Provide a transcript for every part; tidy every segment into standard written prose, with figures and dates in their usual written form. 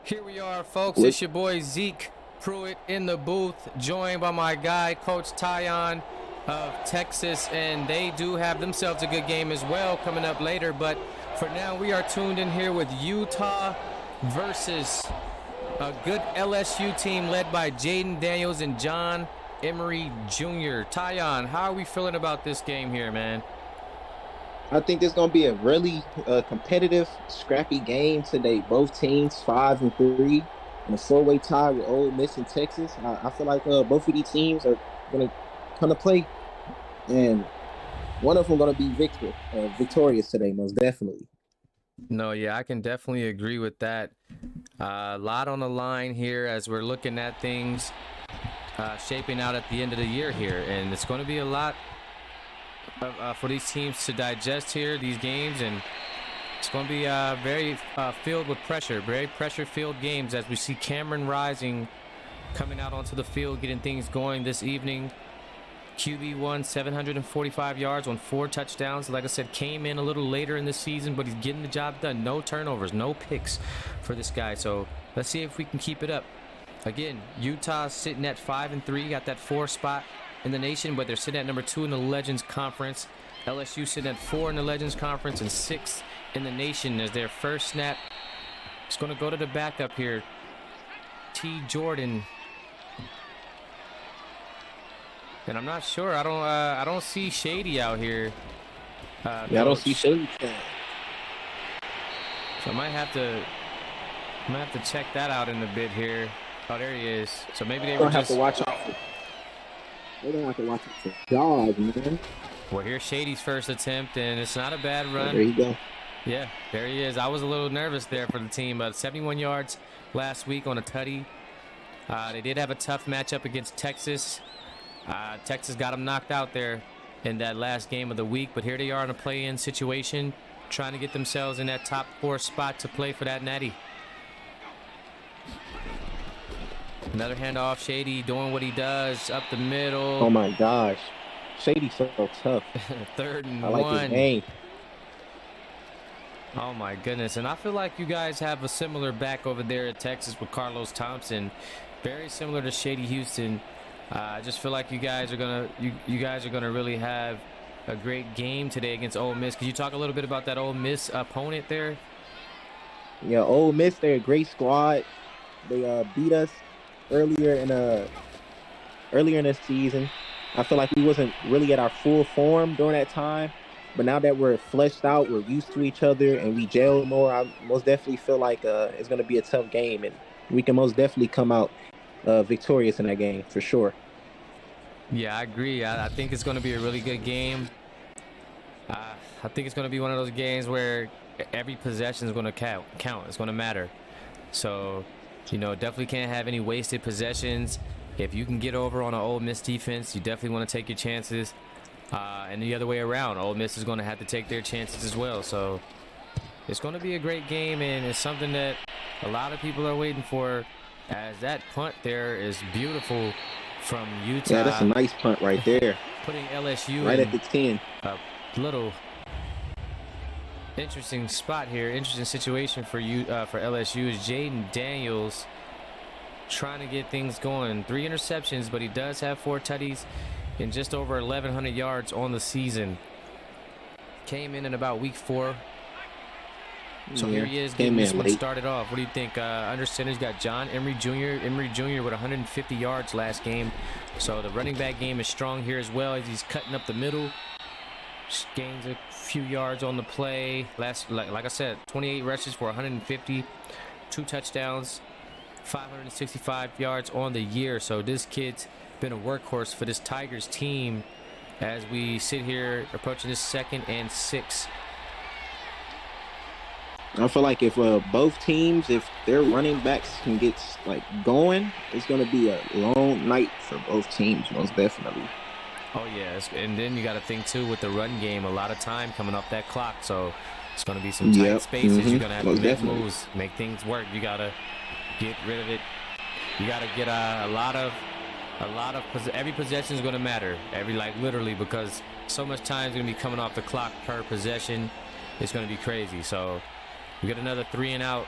Here we are, folks. What? It's your boy Zeke Pruitt in the booth, joined by my guy, Coach Tyon of Texas. And they do have themselves a good game as well coming up later. But for now, we are tuned in here with Utah versus a good LSU team led by Jaden Daniels and John Emery Jr. Tyon, how are we feeling about this game here, man? I think this is going to be a really competitive, scrappy game today. Both teams 5-3 in a four-way tie with Ole Miss and Texas. I feel like both of these teams are going to come to play, and one of them going to be victorious today, most definitely. No, yeah, I can definitely agree with that. A lot on the line here as we're looking at things shaping out at the end of the year here, and it's going to be a lot for these teams to digest here, these games, and it's going to be very filled with pressure, very pressure-filled games as we see Cameron Rising coming out onto the field, getting things going this evening. QB1, 745 yards on 4 touchdowns. Like I said, came in a little later in the season, but he's getting the job done. No turnovers, no picks for this guy. So let's see if we can keep it up. Again, Utah sitting at 5-3, got that 4 spot in the nation, but they're sitting at number 2 in the Legends Conference. LSU sitting at 4 in the Legends Conference and 6 in the nation as their first snap. It's going to go to the backup here. T. Jordan. And I'm not sure. I don't see Shady out here. I don't see Shady. So I might have to check that out in a bit here. Oh, there he is. So maybe they were have to watch out. They're gonna have to watch out for dogs, man. Well, here's Shady's first attempt, and it's not a bad run. Oh, there you go. Yeah, there he is. I was a little nervous there for the team. 71 yards last week on a tutty. They did have a tough matchup against Texas. Texas got them knocked out there in that last game of the week, but here they are in a play-in situation, trying to get themselves in that top 4 spot to play for that natty. Another handoff, Shady doing what he does up the middle. Oh my gosh, Shady's so tough. 3rd and 1. I like his game. Oh my goodness, and I feel like you guys have a similar back over there at Texas with Carlos Thompson, very similar to Shady Houston. I just feel like you guys are gonna really have a great game today against Ole Miss. Could you talk a little bit about that Ole Miss opponent there? Yeah, Ole Miss, they're a great squad. They beat us earlier in the season. I feel like we wasn't really at our full form during that time, but now that we're fleshed out, we're used to each other, and we gel more. I most definitely feel like it's going to be a tough game, and we can most definitely come out victorious in that game for sure. Yeah, I agree. I think it's going to be a really good game. I think it's going to be one of those games where every possession is going to count. It's going to matter. So, definitely can't have any wasted possessions. If you can get over on an Ole Miss defense, you definitely want to take your chances. And the other way around, Ole Miss is going to have to take their chances as well. So it's going to be a great game, and it's something that a lot of people are waiting for, as that punt there is beautiful from Utah. Yeah, that's a nice punt right there. Putting LSU right at the 10. A little interesting spot here, interesting situation for LSU is Jaden Daniels trying to get things going. 3 interceptions, but he does have 4 tutties and just over 1,100 yards on the season. Came in about week 4. So here he is getting this one started off. What do you think? Under center's got John Emery Jr. Emery Jr. with 150 yards last game. So the running back game is strong here as well as he's cutting up the middle. Gains a few yards on the play. Like I said, 28 rushes for 150, 2 touchdowns, 565 yards on the year. So this kid's been a workhorse for this Tigers team as we sit here approaching this 2nd and 6. I feel like if both teams, if their running backs can get going, it's going to be a long night for both teams, most definitely. Oh yeah, and then you got to think too with the run game, a lot of time coming up that clock, so it's going to be some tight spaces. You're going to have to make moves, make things work. You got to get rid of it. You got to get a lot of every possession is going to matter, literally, because so much time is going to be coming off the clock per possession. It's going to be crazy. So we get another 3 and out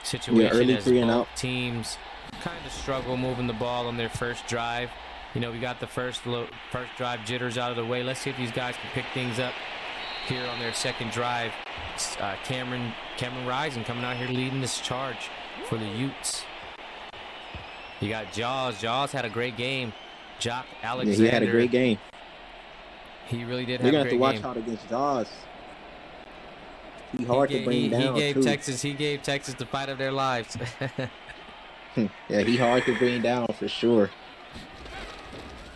situation early as 3 and both out. teams kind of struggle moving the ball on their first drive. You know, we got the first drive jitters out of the way. Let's see if these guys can pick things up here on their second drive. Cameron Rising coming out here leading this charge for the Utes. You got Jaws. Jaws had a great game. Jock Alexander. Yeah, he had a great game. He really did They're have a gonna have great to watch game. out against Jaws. He hard to bring down He too. gave Texas the fight of their lives. Yeah, he hard to bring down for sure.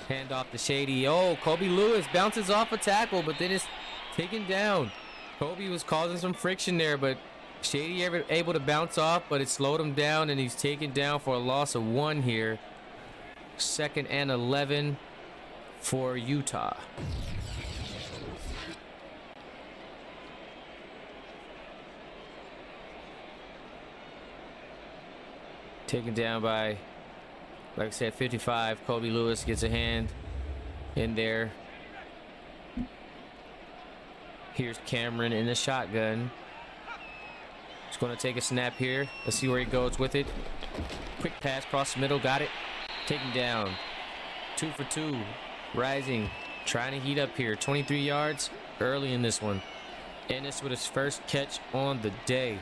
Hand off to Shady. Oh, Kobe Lewis bounces off a tackle, but then it's taken down. Kobe was causing some friction there, but Shady able to bounce off, but it slowed him down, and he's taken down for a loss of 1 here. 2nd and 11 for Utah. Taken down by, like I said, 55. Kobe Lewis gets a hand in there. Here's Cameron in the shotgun. He's going to take a snap here. Let's see where he goes with it. Quick pass across the middle. Got it. Taken down. 2 for 2. Rising. Trying to heat up here. 23 yards early in this one. Ennis with his first catch on the day.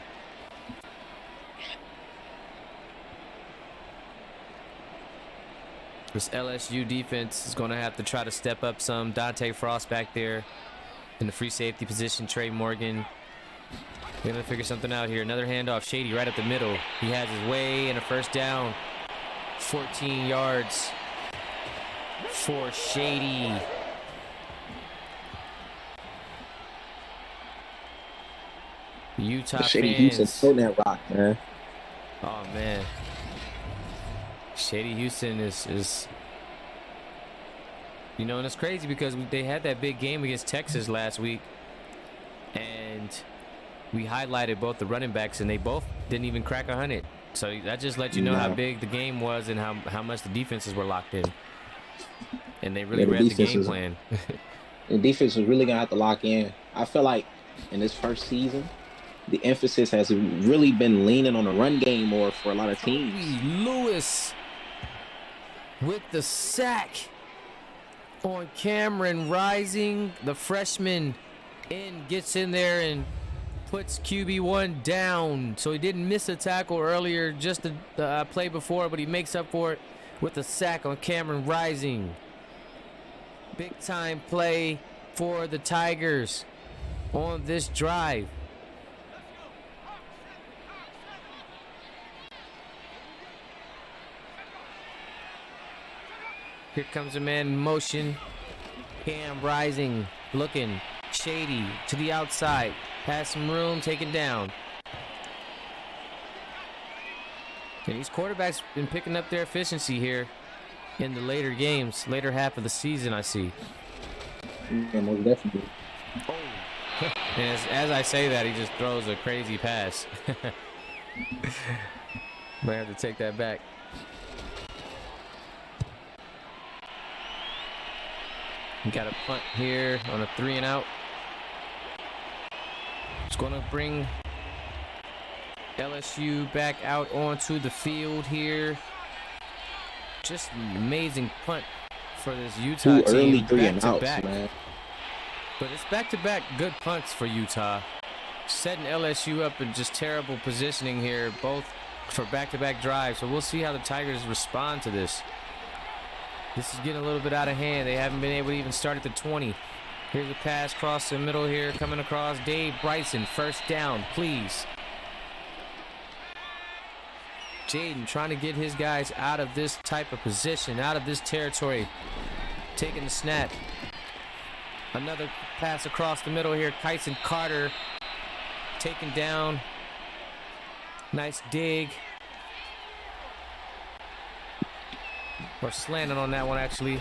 This LSU defense is going to have to try to step up some. Dante Frost back there in the free safety position. Trey Morgan. They're going to figure something out here. Another handoff. Shady right up the middle. He has his way and a first down. 14 yards for Shady. Utah Shady fans. Houston's holding that rock, man. Oh, man. Shady Houston is you know, and it's crazy because they had that big game against Texas last week, and we highlighted both the running backs, and they both didn't even crack 100. So that just lets you know how big the game was and how much the defenses were locked in, and they really read the game plan. The defense was really gonna have to lock in. I feel like in this first season, the emphasis has really been leaning on the run game more for a lot of teams. Lewis with the sack on Cameron Rising. The freshman gets in there and puts QB1 down. So he didn't miss a tackle earlier, just the play before, but he makes up for it with a sack on Cameron Rising. Big time play for the Tigers on this drive. Here comes a man in motion. Cam Rising looking. Shady to the outside. Has some room, taken down. And these quarterbacks been picking up their efficiency here in the later games, later half of the season, I see. Yeah, most definitely. Oh. And as I say that, he just throws a crazy pass. Might have to take that back. We got a punt here on a 3 and out. It's going to bring LSU back out onto the field here. Just an amazing punt for this Utah team. Too early 3 and outs, man. But it's back-to-back good punts for Utah. Setting LSU up in just terrible positioning here, both for back-to-back drives. So we'll see how the Tigers respond to this. This is getting a little bit out of hand. They haven't been able to even start at the 20. Here's a pass across the middle here, coming across. Dave Bryson, first down, please. Jaden trying to get his guys out of this type of position, out of this territory. Taking the snap. Another pass across the middle here. Kyson Carter taken down. Nice dig. Or slanted on that one, actually.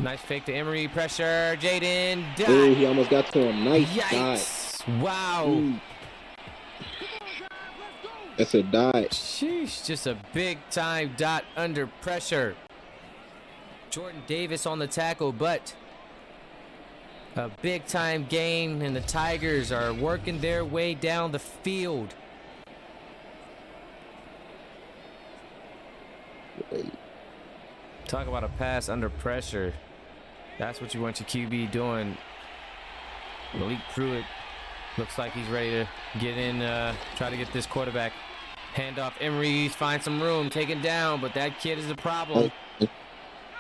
Nice fake to Emery. Pressure. Jaden. Oh, he almost got to him. Nice Yikes. dive. Wow. That's a dive. Sheesh. Just a big-time dot under pressure. Jordan Davis on the tackle, but a big-time gain, and the Tigers are working their way down the field. Talk about a pass under pressure. That's what you want your QB doing. Malik Pruitt looks like he's ready to get in, try to get this quarterback. Handoff, Emery finds some room, taken down, but that kid is a problem.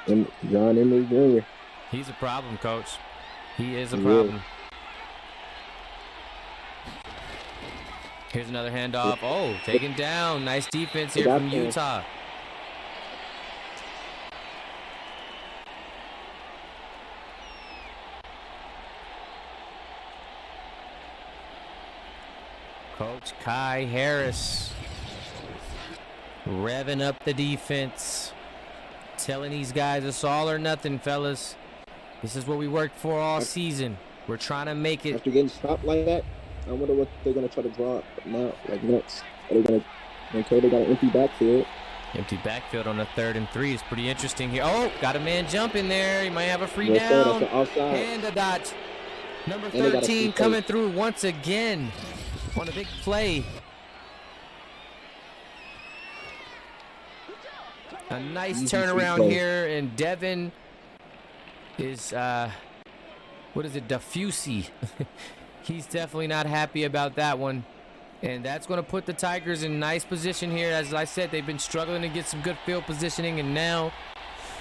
John Emery Jr. He's a problem, coach. He is a problem. Here's another handoff. Oh, taken down. Nice defense here from Utah. Coach Kai Harris revving up the defense, telling these guys it's all or nothing, fellas. This is what we worked for all season. We're trying to make it. After getting stopped like that, I wonder what they're going to try to draw up now. Like next, are they going to, okay, they got an empty backfield. Empty backfield on a 3rd and 3 is pretty interesting here. Oh, got a man jump in there. He might have a free down. Sir, that's an offside. And a dot. Number 13 coming through once again on a big play. A nice turnaround here, and Devin is, what is it, Diffusey. He's definitely not happy about that one. And that's going to put the Tigers in nice position here. As I said, they've been struggling to get some good field positioning, and now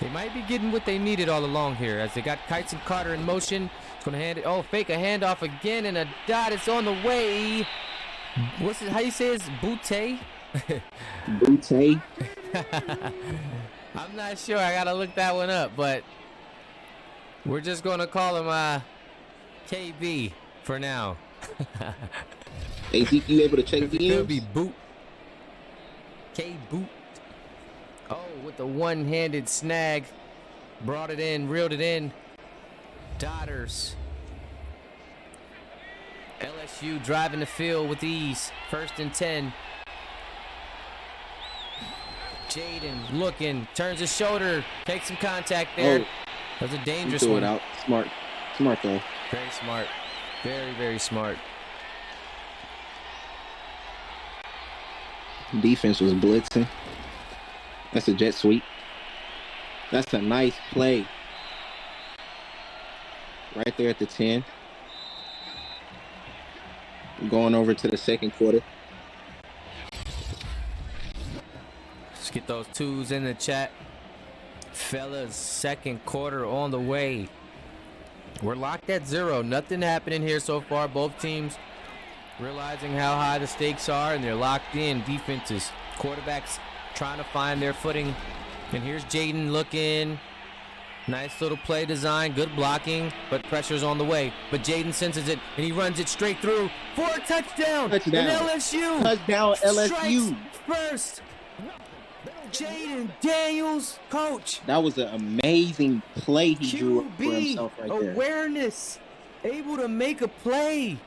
they might be getting what they needed all along here. As they got Kites and Carter in motion. It's going to hand it. Oh, fake a handoff again, and a dot. It's on the way. What's it? How you say it's Butte? Butte. I'm not sure. I got to look that one up, but we're just going to call him KB for now. Hey, Zeke, you able to check the It'll ends? be Boot. K-Boot. Oh, with the one-handed snag. Brought it in, reeled it in. Dodders. LSU driving the field with ease. 1st and 10. Jaden looking, turns his shoulder, takes some contact there. That was a dangerous one. It out. Smart though. Very smart. Very, very smart. Defense was blitzing. That's a jet sweep. That's a nice play. Right there at the 10. Going over to the second quarter. Let's get those 2s in the chat. Fellas, second quarter on the way. We're locked at 0. Nothing happening here so far. Both teams realizing how high the stakes are, and they're locked in. Defenses, quarterbacks trying to find their footing. And here's Jaden looking. Nice little play design, good blocking, but pressure's on the way. But Jaden senses it, and he runs it straight through for a touchdown. And LSU. Touchdown, LSU. First. Jaden Daniels, coach. That was an amazing play he drew up for himself right there. Awareness, able to make a play.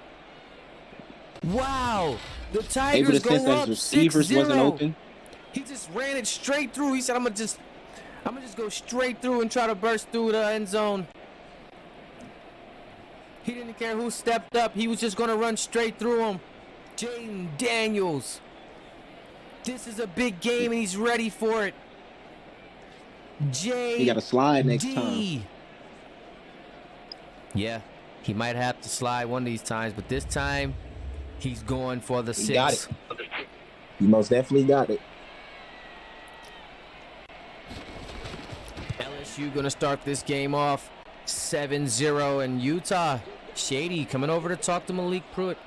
Wow, the Tigers go up 6-0. Wasn't open. He just ran it straight through. He said, I'm gonna just go straight through and try to burst through the end zone. He didn't care who stepped up. He was just gonna run straight through him. Jaden Daniels. This is a big game, and he's ready for it. He got to slide next time. Yeah, he might have to slide one of these times, but this time he's going for the 6. He got it. He most definitely got it. LSU going to start this game off 7-0, and Utah, Shady coming over to talk to Malik Pruitt.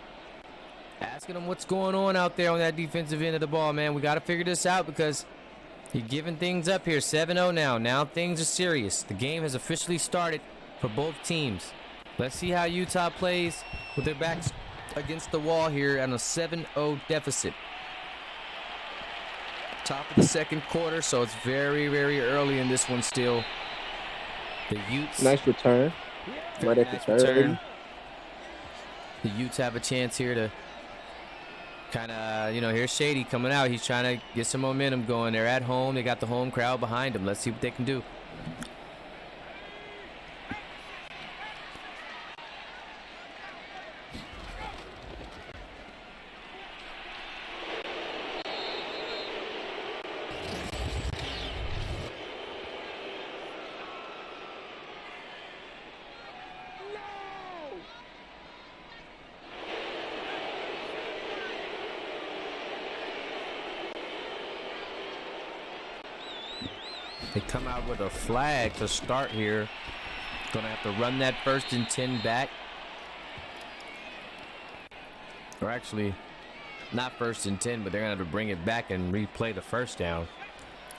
Asking him what's going on out there on that defensive end of the ball, man. We got to figure this out because you're giving things up here. 7-0 now. Now things are serious. The game has officially started for both teams. Let's see how Utah plays with their backs against the wall here on a 7-0 deficit. Top of the second quarter, so it's very, very early in this one still. The Utes. Nice return. Right at the turn. The Utes have a chance here to kind of, here's Shady coming out. He's trying to get some momentum going. They're at home. They got the home crowd behind them. Let's see what they can do. They come out with a flag to start here. Gonna have to run that 1st and 10 back. Or actually, not 1st and 10, but they're gonna have to bring it back and replay the 1st down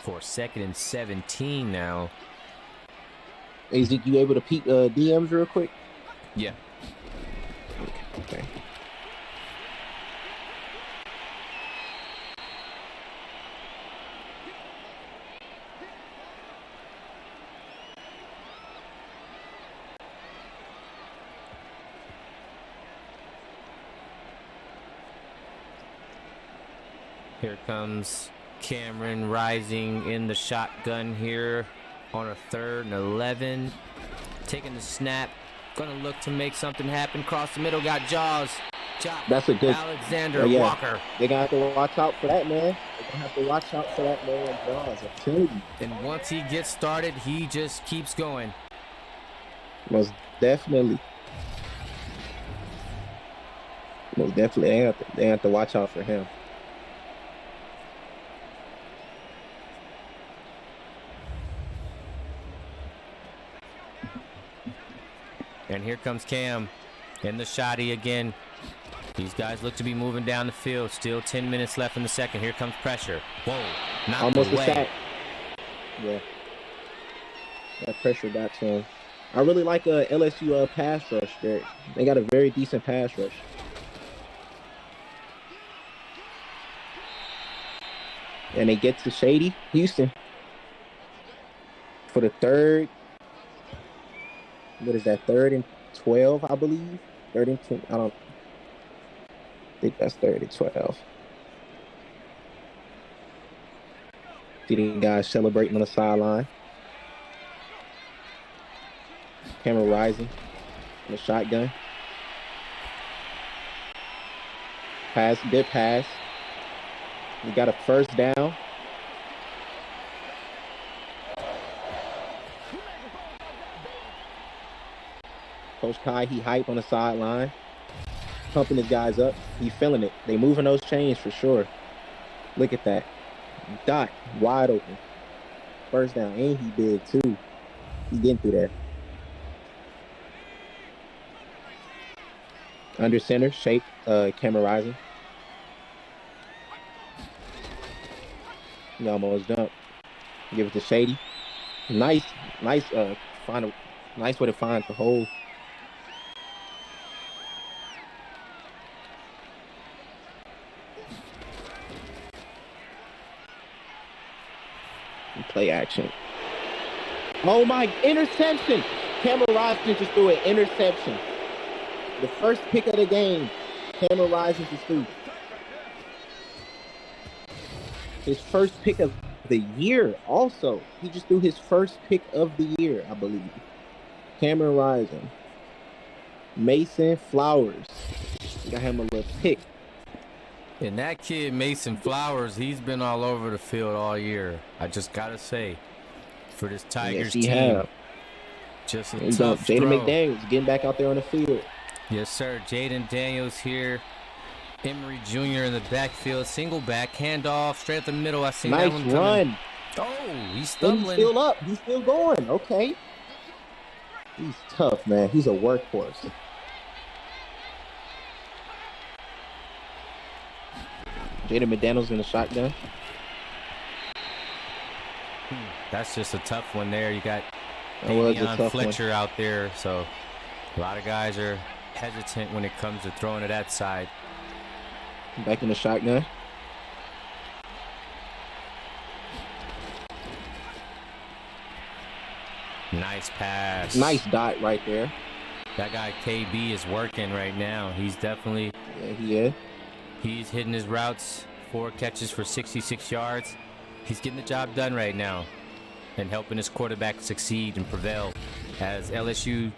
for 2nd and 17 now. Hey, Zeke, you able to peek DMs real quick? Yeah. Okay. Here comes Cameron Rising in the shotgun here on a 3rd and 11. Taking the snap. Gonna look to make something happen. Cross the middle. Got Jaws. That's a good Alexander Walker. They're gonna have to watch out for that, man. They're gonna have to watch out for that man, Jaws. I'm telling you. And once he gets started, he just keeps going. Most definitely. Most definitely. They have to watch out for him. And here comes Cam in the shotty again. These guys look to be moving down the field. Still 10 minutes left in the 2nd. Here comes pressure. Whoa, not almost the way. A sack. Yeah. That pressure got to him. I really like LSU pass rush there. They got a very decent pass rush. And they get to Shady Houston for the 3rd. What is that? 3rd and 12, I believe. 3rd and 10. I don't think that's 3rd and 12. See the guys celebrating on the sideline. Camera rising. The shotgun. Pass, good pass. We got a 1st down. Coach Kai, he hype on the sideline, pumping his guys up. He feeling it. They moving those chains for sure. Look at that. Dot, wide open. 1st down, and he big too. He getting through there. Under center, shape, camera rising. He almost dumped. Give it to Shady. Nice way to find the hole. Play action. Oh my, interception! Cameron Rising just threw an interception. The 1st pick of the game. Cameron Rising just threw. His 1st pick of the year also. He just threw his 1st pick of the year, I believe. Cameron Rising. Mason Flowers. Got him a little pick. And that kid, Mason Flowers, he's been all over the field all year. I just got to say, for this Tigers team, have. Just a tough throw. Jaden McDaniels getting back out there on the field. Yes, sir. Jaden Daniels here. Emery Jr. in the backfield. Single back. Handoff straight up the middle. I seen that one coming. Run. Oh, he's stumbling. And he's still up. He's still going. Okay. He's tough, man. He's a workhorse. Jaden McDaniels in the shotgun. That's just a tough one there. You got Damian Fletcher out there, so a lot of guys are hesitant when it comes to throwing to that side. Back in the shotgun. Nice pass. Nice dot right there. That guy KB is working right now. He's definitely... Yeah, he is. He's hitting his routes. 4 catches for 66 yards. He's getting the job done right now and helping his quarterback succeed and prevail as LSU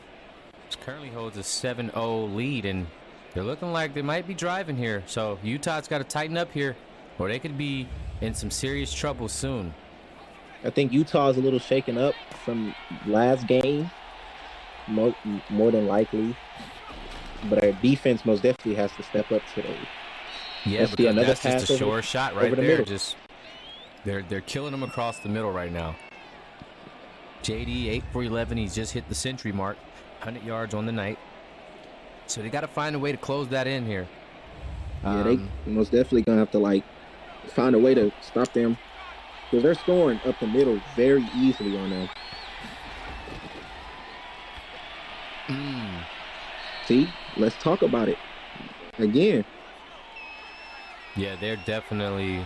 currently holds a 7-0 lead, and they're looking like they might be driving here. So Utah's got to tighten up here or they could be in some serious trouble soon. I think Utah is a little shaken up from last game, more than likely. But our defense most definitely has to step up today. Yeah, because that's just a sure shot right there. Just they're killing them across the middle right now. JD 8 for 11. He's just hit the century mark, 100 yards on the night. So they got to find a way to close that in here. Yeah, they most definitely gonna have to like find a way to stop them because they're scoring up the middle very easily on them. See, let's talk about it again. Yeah, they're definitely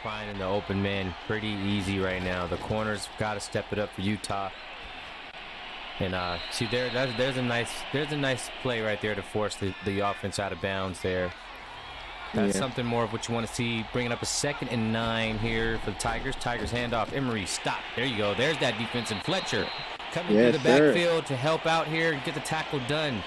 finding the open man pretty easy right now. The corners got to step it up for Utah. And see there's a nice play right there to force the offense out of bounds there. That's something more of what you want to see. Bringing up a 2nd and 9 here for the Tigers. Tigers handoff. Emery, stop. There you go. There's that defense. And Fletcher coming through the backfield to help out here and get the tackle done.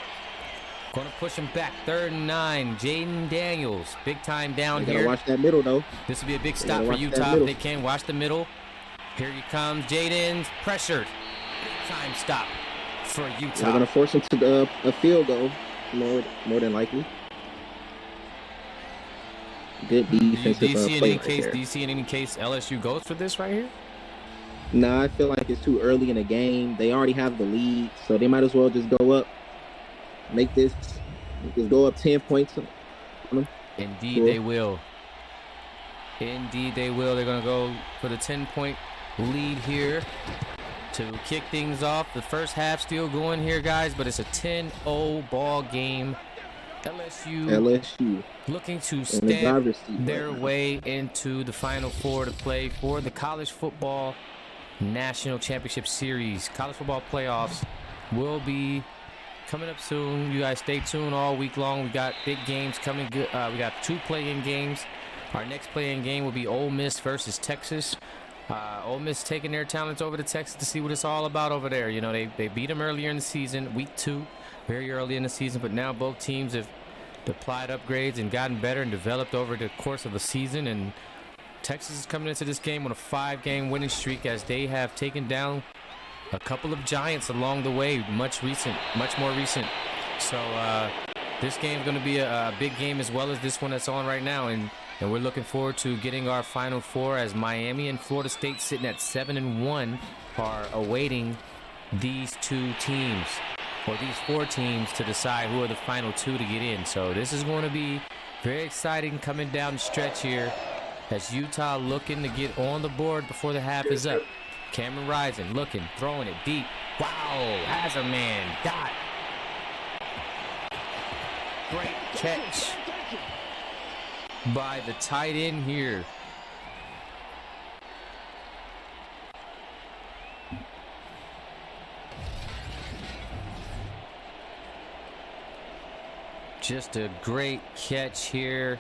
Going to push him back. 3rd and 9. Jaden Daniels. Big time down here. Watch that middle, though. This will be a big stop for Utah if they can. Watch the middle. Here he comes. Jaden's pressured. Big time stop for Utah. They're going to force him to a field goal, more than likely. Good defensive play right there. Do you see in any case LSU goes for this right here? Nah, I feel like it's too early in the game. They already have the lead, so they might as well just go up. Make this go up 10 points on them. Indeed, they will. Indeed, they will. They're going to go for the 10-point lead here to kick things off. The first half still going here, guys, but it's a 10-0 ball game. LSU looking to stamp their way into the Final Four to play for the College Football National Championship Series. College football playoffs will be coming up soon. You guys stay tuned all week long. We got big games coming. We got 2 play-in games. Our next play-in game will be Ole Miss versus Texas. Ole Miss taking their talents over to Texas to see what it's all about over there. You know, they beat them earlier in the season, week 2, very early in the season, but now both teams have applied upgrades and gotten better and developed over the course of a season. And Texas is coming into this game on a 5-game winning streak as they have taken down a couple of giants along the way, much more recent. So this game is going to be a big game as well as this one that's on right now, and we're looking forward to getting our Final Four as Miami and Florida State sitting at 7-1 are awaiting these 2 teams or these 4 teams to decide who are the final 2 to get in. So this is going to be very exciting coming down the stretch here as Utah looking to get on the board before the half is up. Cameron Rising looking, throwing it deep. Wow, has a man. Dot. Great catch by the tight end here. Just a great catch here.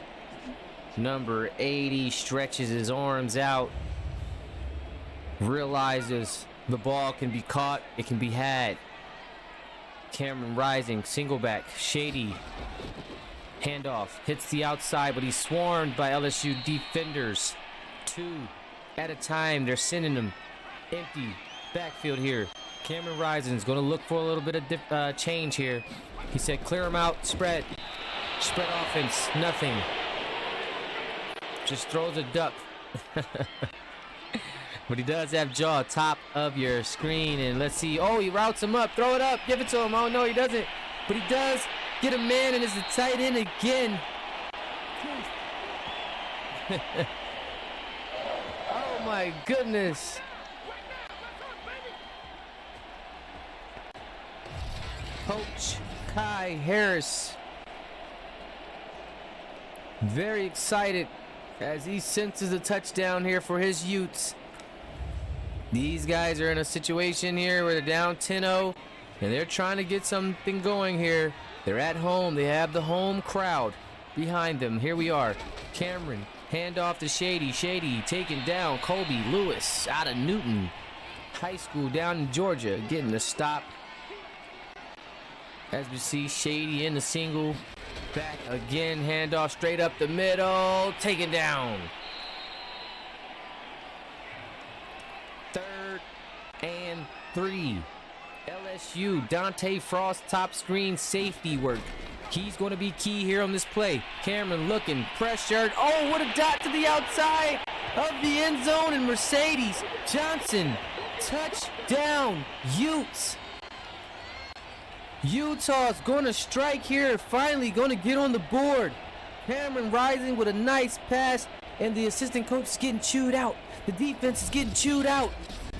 Number 80 stretches his arms out, realizes the ball can be caught, it can be had. Cameron Rising, single back, Shady, handoff, hits the outside, but he's swarmed by LSU defenders. 2 at a time, they're sending him empty backfield here. Cameron Rising's going to look for a little bit of change here. He said, clear him out, spread offense, nothing. Just throws a duck. But he does have jaw top of your screen, and let's see. Oh, he routes him up. Throw it up. Give it to him. Oh, no, he doesn't. But he does get a man, and it's a tight end again. Oh, my goodness. Coach Kai Harris. Very excited as he senses a touchdown here for his Utes. These guys are in a situation here where they're down 10-0, and they're trying to get something going here. They're at home. They have the home crowd behind them. Here we are. Cameron, handoff to Shady. Shady taking down Colby Lewis out of Newton High School down in Georgia, getting the stop. As we see, Shady in the single. Back again, handoff straight up the middle. Taken down. 3rd and 3. LSU, Dante Frost, top screen safety work. He's going to be key here on this play. Cameron looking, pressured. Oh, what a dot to the outside of the end zone, and Mercedes Johnson Touchdown, Utes. Utah's going to strike here. Finally going to get on the board. Cameron Rising with a nice pass. And the assistant coach is getting chewed out. The defense is getting chewed out.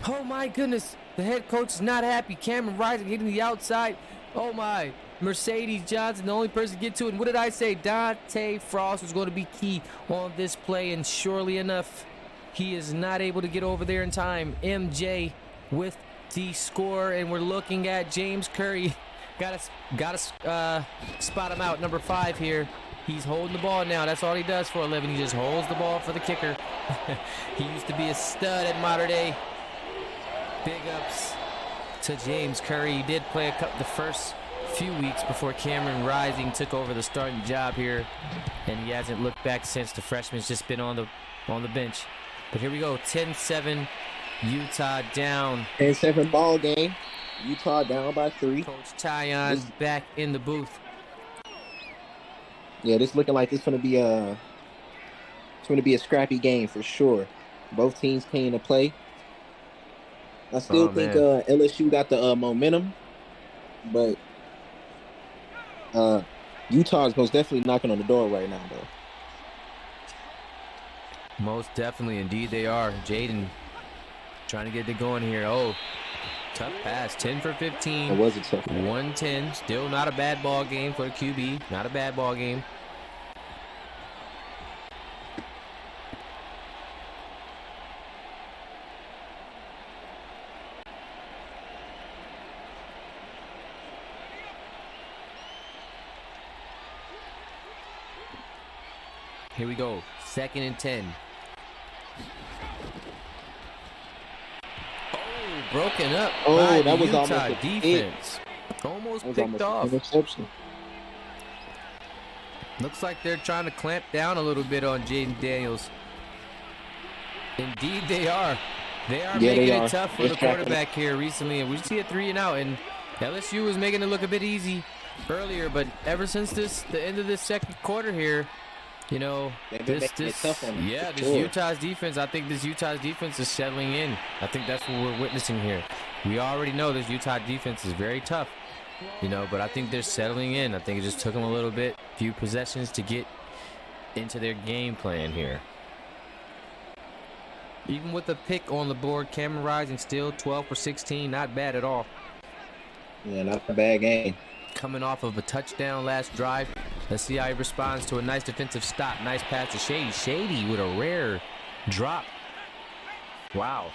Oh, my goodness. The head coach is not happy. Cameron Rising hitting the outside. Oh, my. Mercedes Johnson, the only person to get to it. And what did I say? Dante Frost was going to be key on this play. And surely enough, he is not able to get over there in time. MJ with the score. And we're looking at James Curry. Gotta spot him out. Number 5 here. He's holding the ball now. That's all he does for a living. He just holds the ball for the kicker. He used to be a stud at Mater Dei. Big ups to James Curry. He did play the first few weeks before Cameron Rising took over the starting job here, and he hasn't looked back since. The freshman's just been on the bench. But here we go. 10-7. Utah down. 10-7 ball game. Utah down by 3. Coach Tyon back in the booth. Yeah, this looking like it's gonna be a scrappy game for sure. Both teams came to play. I still think LSU got the momentum, but Utah is most definitely knocking on the door right now, though. Most definitely, indeed they are. Jaden trying to get it going here. Oh, tough pass. 10 for 15. It was a tough one. 110. Still not a bad ball game for the QB. Not a bad ball game. Here we go. 2nd and 10. Oh, broken up by that the was Utah almost defense. Almost picked off. Interception. Looks like they're trying to clamp down a little bit on Jaden Daniels. Indeed they are. They are making it tough for the quarterback here recently. And we see a 3 and out. And LSU was making it look a bit easy earlier. But ever since the end of this second quarter here, you know, this Utah's defense, I think this Utah's defense is settling in. I think that's what we're witnessing here. We already know this Utah defense is very tough, you know, but I think they're settling in. I think it just took them a little bit, few possessions to get into their game plan here. Even with the pick on the board, Cameron Rising still 12 for 16, not bad at all. Yeah, not a bad game. Coming off of a touchdown last drive. Let's see how he responds to a nice defensive stop. Nice pass to Shady. Shady with a rare drop. Wow.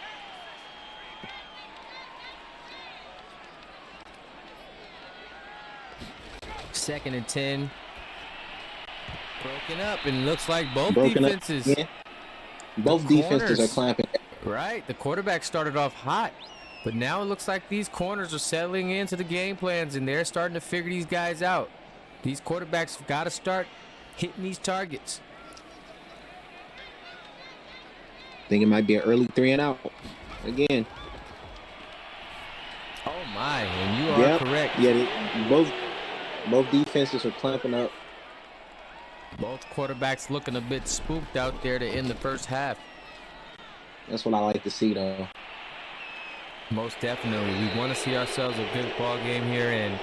Second and 10. Broken up, and looks like both defenses. Yeah. Both defenses are clamping. Right. The quarterback started off hot. But now it looks like these corners are settling into the game plans, and they're starting to figure these guys out. These quarterbacks have got to start hitting these targets. I think it might be an early 3 and out again. Oh, my. And you are correct. Yeah, both defenses are clamping up. Both quarterbacks looking a bit spooked out there to end the first half. That's what I like to see, though. Most definitely. We want to see ourselves a good ball game here, and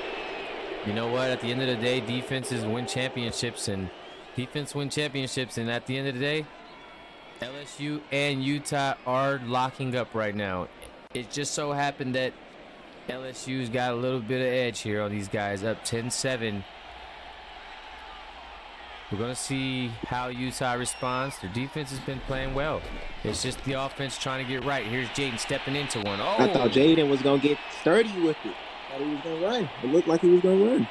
you know what? At the end of the day, defenses win championships, and at the end of the day, LSU and Utah are locking up right now. It just so happened that LSU's got a little bit of edge here on these guys, up 10-7. We're going to see how Utah responds. Their defense has been playing well. It's just the offense trying to get right. Here's Jaden stepping into one. Oh! I thought Jaden was going to get sturdy with it. I thought he was going to run. It looked like he was going to run.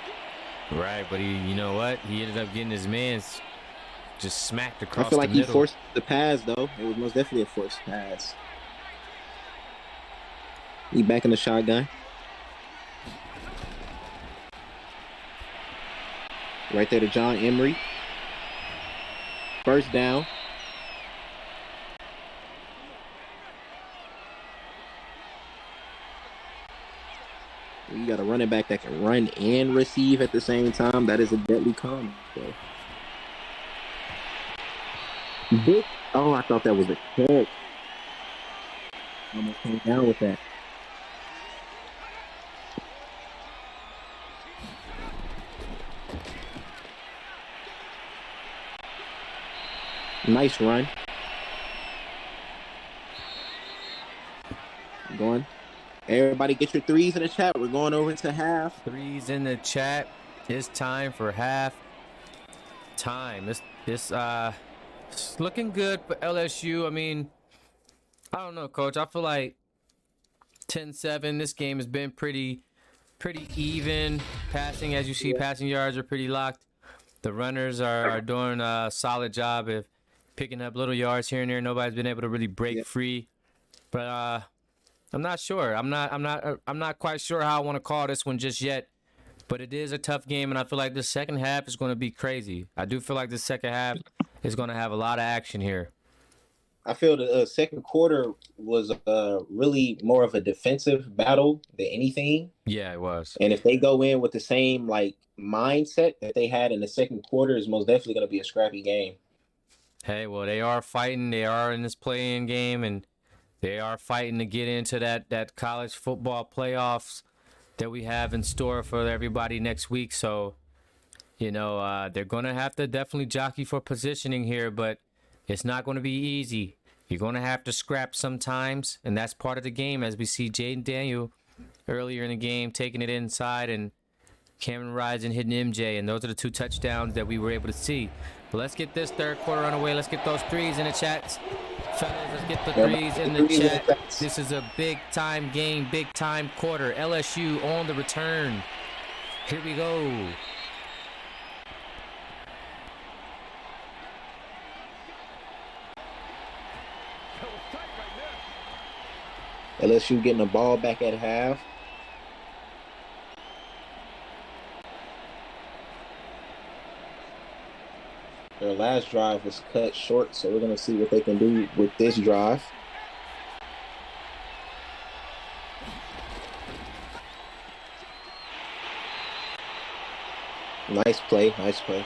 Right, but you know what? He ended up getting his man's just smacked across the middle. I feel like he forced the pass, though. It was most definitely a forced pass. He back in the shotgun. Right there to John Emery. First down. You got a running back that can run and receive at the same time. That is a deadly combo. Oh, I thought that was a catch. Almost came down with that. Nice run. Going. Everybody get your threes in the chat. We're going over into half. Threes in the chat. It's time for half time. It's looking good for LSU. I mean, I don't know, coach. I feel like 10-7. This game has been pretty even. Passing, as you see, passing yards are pretty locked. The runners are doing a solid job of picking up little yards here and there. Nobody's been able to really break free. But I'm not sure. I'm not quite sure how I want to call this one just yet. But it is a tough game, and I feel like the second half is going to be crazy. I do feel like the second half is going to have a lot of action here. I feel the second quarter was really more of a defensive battle than anything. Yeah, it was. And if they go in with the same mindset that they had in the second quarter, is most definitely going to be a scrappy game. Hey, well, they are fighting. They are in this play-in game, and they are fighting to get into that college football playoffs that we have in store for everybody next week. So, they're going to have to definitely jockey for positioning here, but it's not going to be easy. You're going to have to scrap sometimes, and that's part of the game, as we see Jaden Daniel earlier in the game taking it inside and Cameron Rising hitting MJ, and those are the 2 touchdowns that we were able to see. But let's get this third quarter underway. Let's get those threes in the chat. Fellas, let's get the threes in the chat. This is a big-time game, big-time quarter. LSU on the return. Here we go. LSU getting the ball back at half. Their last drive was cut short, so we're going to see what they can do with this drive. Nice play, nice play.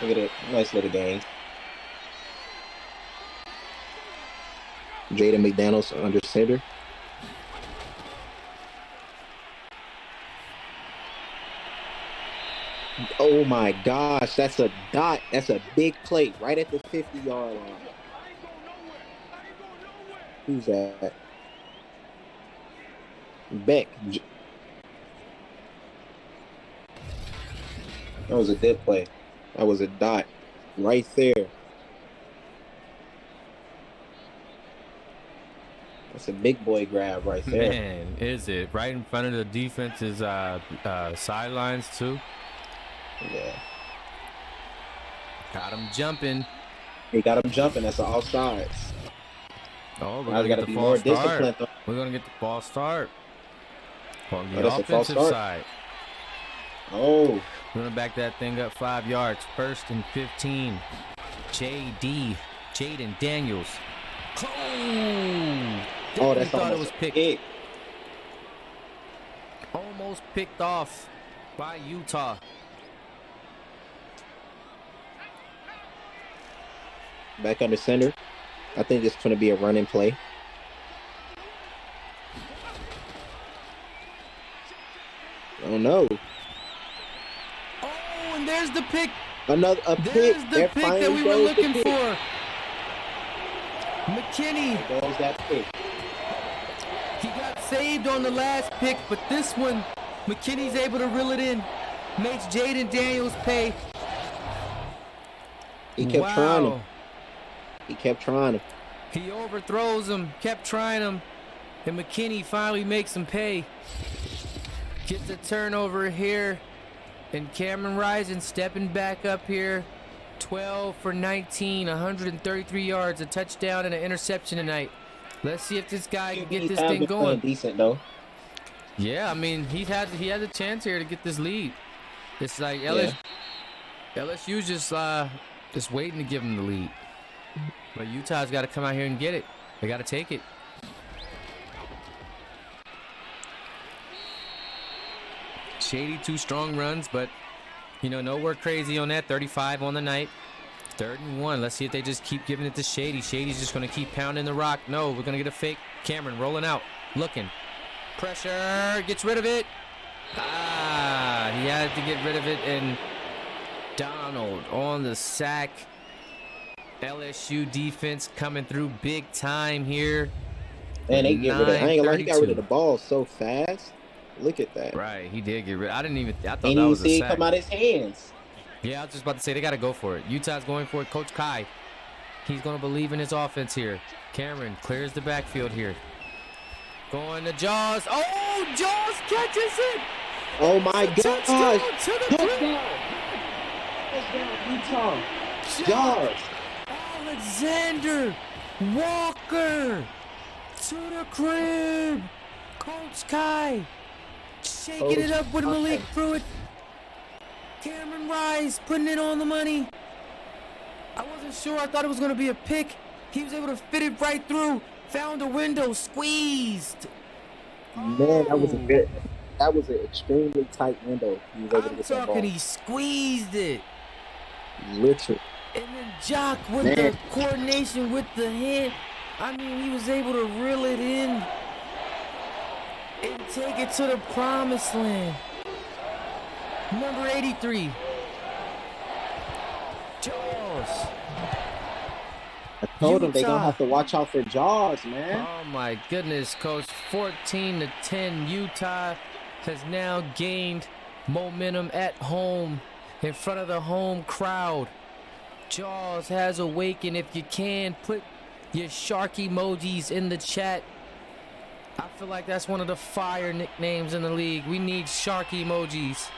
Look at it, nice little game. Jaden McDaniels under center. Oh my gosh, that's a dot. That's a big play right at the 50-yard line. Who's that? Beck. That was a good play. That was a dot right there. That's a big boy grab right there. Man, is it right in front of the defense's sidelines too? Yeah. Got him jumping. He got him jumping. That's an offsides. Oh, we're going to get the false start. We're going to get the false start on the offensive side. Oh. We're going to back that thing up 5 yards. 1st and 15. Jaden Daniels. Oh, that's thought it was picked. Almost picked off by Utah. Back under center. I think it's going to be a running play. Oh no. Oh, and there's the pick. There's the pick that we were looking for. McKinney. There goes that pick. He got saved on the last pick, but this one, McKinney's able to reel it in. Makes Jaden Daniels pay. He kept trying him. He kept trying him. He overthrows him, kept trying him, and McKinney finally makes him pay. Gets a turnover here, and Cameron Rising stepping back up here. 12 for 19, 133 yards, a touchdown and an interception tonight. Let's see if this guy can get this thing going. Decent though. Yeah, I mean he has a chance here to get this lead. It's like LSU's just waiting to give him the lead. But Utah's got to come out here and get it. They got to take it. Shady 2 strong runs, but nowhere crazy on that. 35 on the night. 3rd and 1. Let's see if they just keep giving it to Shady. Shady's just going to keep pounding the rock. No, we're going to get a fake. Cameron rolling out. Looking. Pressure. Gets rid of it. He had to get rid of it. And Donald on the sack. LSU defense coming through big time here. Man, they get rid of it. I ain't gonna lie, he got rid of the ball so fast. Look at that. Right, he did get rid. I thought Ain't that even was a see it sack. come out his hands. Yeah, I was just about to say they got to go for it. Utah's going for it. Coach Kai, he's going to believe in his offense here. Cameron clears the backfield here. Going to Jaws. Oh, Jaws catches it. Oh my gosh. Touchdown. Utah. Jaws. Alexander Walker to the crib. Coach Kai shaking it up with Malik Pruitt. Cameron Rice putting it on the money. I wasn't sure. I thought it was going to be a pick. He was able to fit it right through. Found a window. Squeezed. Man, that was an extremely tight window. He was able to get that ball. He squeezed it. Literally. And then Jock with the coordination with the hand. I mean, he was able to reel it in and take it to the promised land. Number 83. Jaws. I told him they gonna have to watch out for Jaws, man. Oh my goodness, Coach. 14-10. Utah has now gained momentum at home in front of the home crowd. Jaws has awakened. If you can, put your shark emojis in the chat. I feel like that's one of the fire nicknames in the league. We need shark emojis.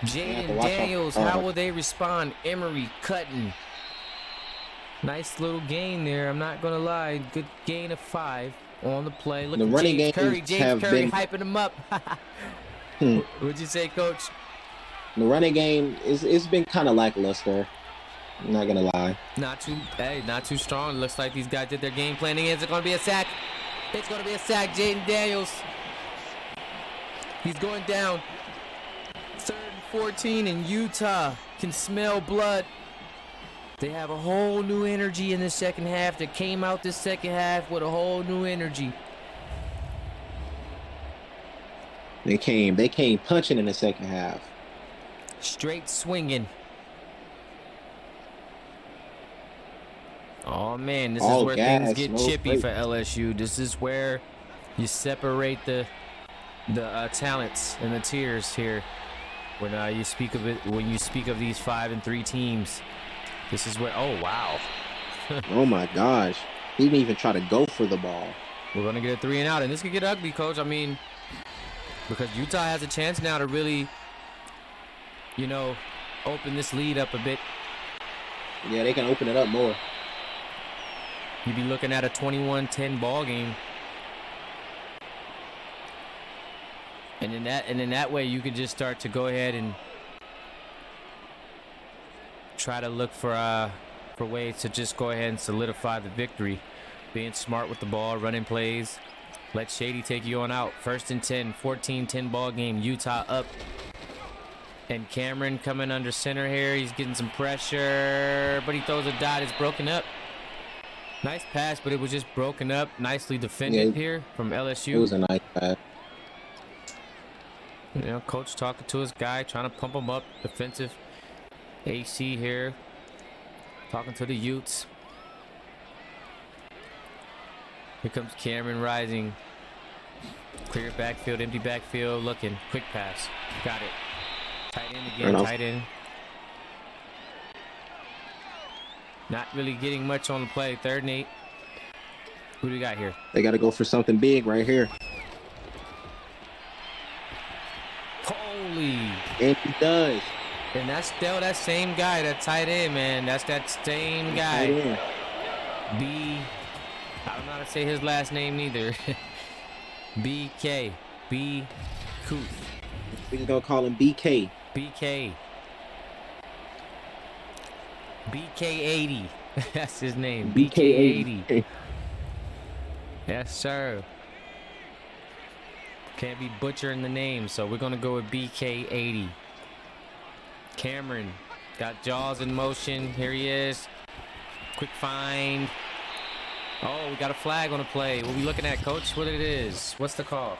Jaden Daniels, how will they respond? Emery cutting. Nice little gain there. I'm not going to lie. Good gain of 5 on the play. Look at James Curry. James Curry hyping him up. What'd you say, Coach? The running game, it's been kind of lackluster. I'm not going to lie. Not too strong. Looks like these guys did their game planning. Is it going to be a sack? It's going to be a sack. Jaden Daniels. He's going down. 3rd and 14, and Utah can smell blood. They have a whole new energy in the second half. They came out this second half with a whole new energy. They came punching in the second half. Straight swinging. Oh man, this is where things get chippy for LSU. This is where you separate the talents and the tiers here. When you speak of it, when you speak of these 5-3 teams, this is where. Oh wow! Oh my gosh! He didn't even try to go for the ball. We're gonna get a 3 and out, and this could get ugly, Coach. I mean, because Utah has a chance now to really, open this lead up a bit. Yeah, they can open it up more. You'd be looking at a 21-10 ball game. And in that way, you could just start to go ahead and try to look for ways to just go ahead and solidify the victory. Being smart with the ball, running plays. Let Shady take you on out. 1st and 10, 14-10 ball game. Utah up. And Cameron coming under center here. He's getting some pressure, but he throws a dot. It's broken up. Nice pass, but it was just broken up. Nicely defended here from LSU. It was a nice pass. Coach talking to his guy, trying to pump him up. Defensive AC here. Talking to the Utes. Here comes Cameron rising. Clear backfield, empty backfield. Looking. Quick pass. Got it. Tight end again, tight end. Not really getting much on the play. 3rd and 8. Who do we got here? They got to go for something big right here. Holy. And he does. And that's still that same guy, that tight end, man. That's that same guy. I don't know how to say his last name either. BK. B. Cooth. We're just going to call him BK. BK. BK80. That's his name. BK80. Yes, sir. Can't be butchering the name, so we're going to go with BK80. Cameron Got Jaws in motion. Here he is. Quick find. Oh, we got a flag on the play. What are we looking at, Coach? What it is? What's the call?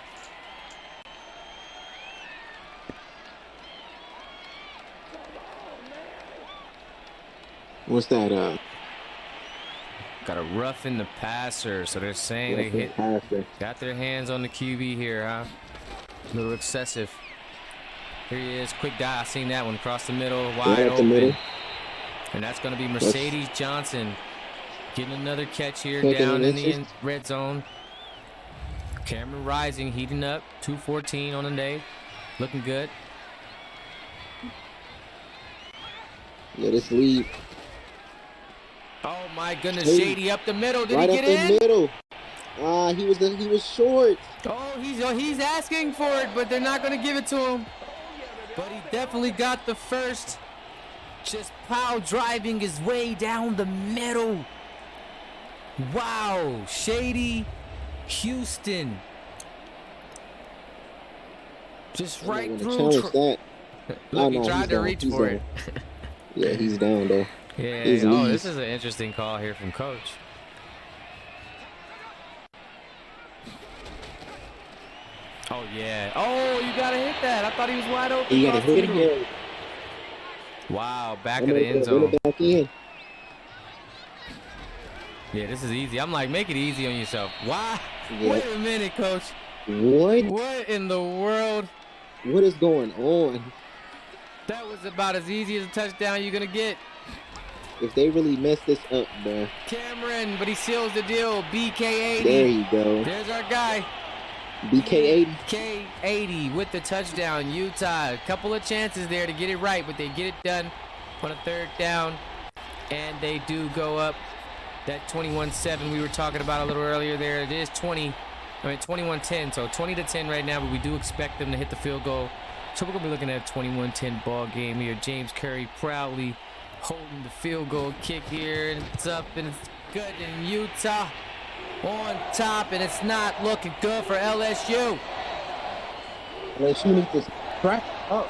What's that? Got a roughing the passer. So they're saying they hit. Got their hands on the QB here, huh? A little excessive. Here he is. Quick dive. I seen that one across the middle. Wide open. And that's going to be Mercedes Johnson getting another catch here down in the red zone. Cameron Rising heating up. 2:14 on the day. Looking good. Yeah, this lead. Oh my goodness, Shady up the middle. Did right he get up in? The middle. He was short. Oh, he's asking for it, but they're not going to give it to him. But he definitely got the first. Just pow driving his way down the middle. Wow, Shady Houston. Just right through. That. Look, he tried to reach for it. Yeah, he's down though. Yeah. This is an interesting call here from Coach. Oh yeah. Oh, you gotta hit that. I thought he was wide open. You gotta hit him. Wow, back of the end zone. Back in. Yeah, this is easy. I'm like, make it easy on yourself. Wow. Yeah. Wait a minute, Coach. What in the world? What is going on? That was about as easy as a touchdown you're gonna get. If they really mess this up, bro. Cameron, but he seals the deal. BK80. There you go. There's our guy. BK80. BK80 with the touchdown. Utah, a couple of chances there to get it right, but they get it done on a third down. And they do go up. That 21-7 we were talking about a little earlier there. It is 21-10, so 20-10 right now, but we do expect them to hit the field goal. So we're going to be looking at a 21-10 ball game here. James Curry proudly holding the field goal kick here. And it's up and it's good. And Utah on top, and it's not looking good for LSU. LSU needs to crack up.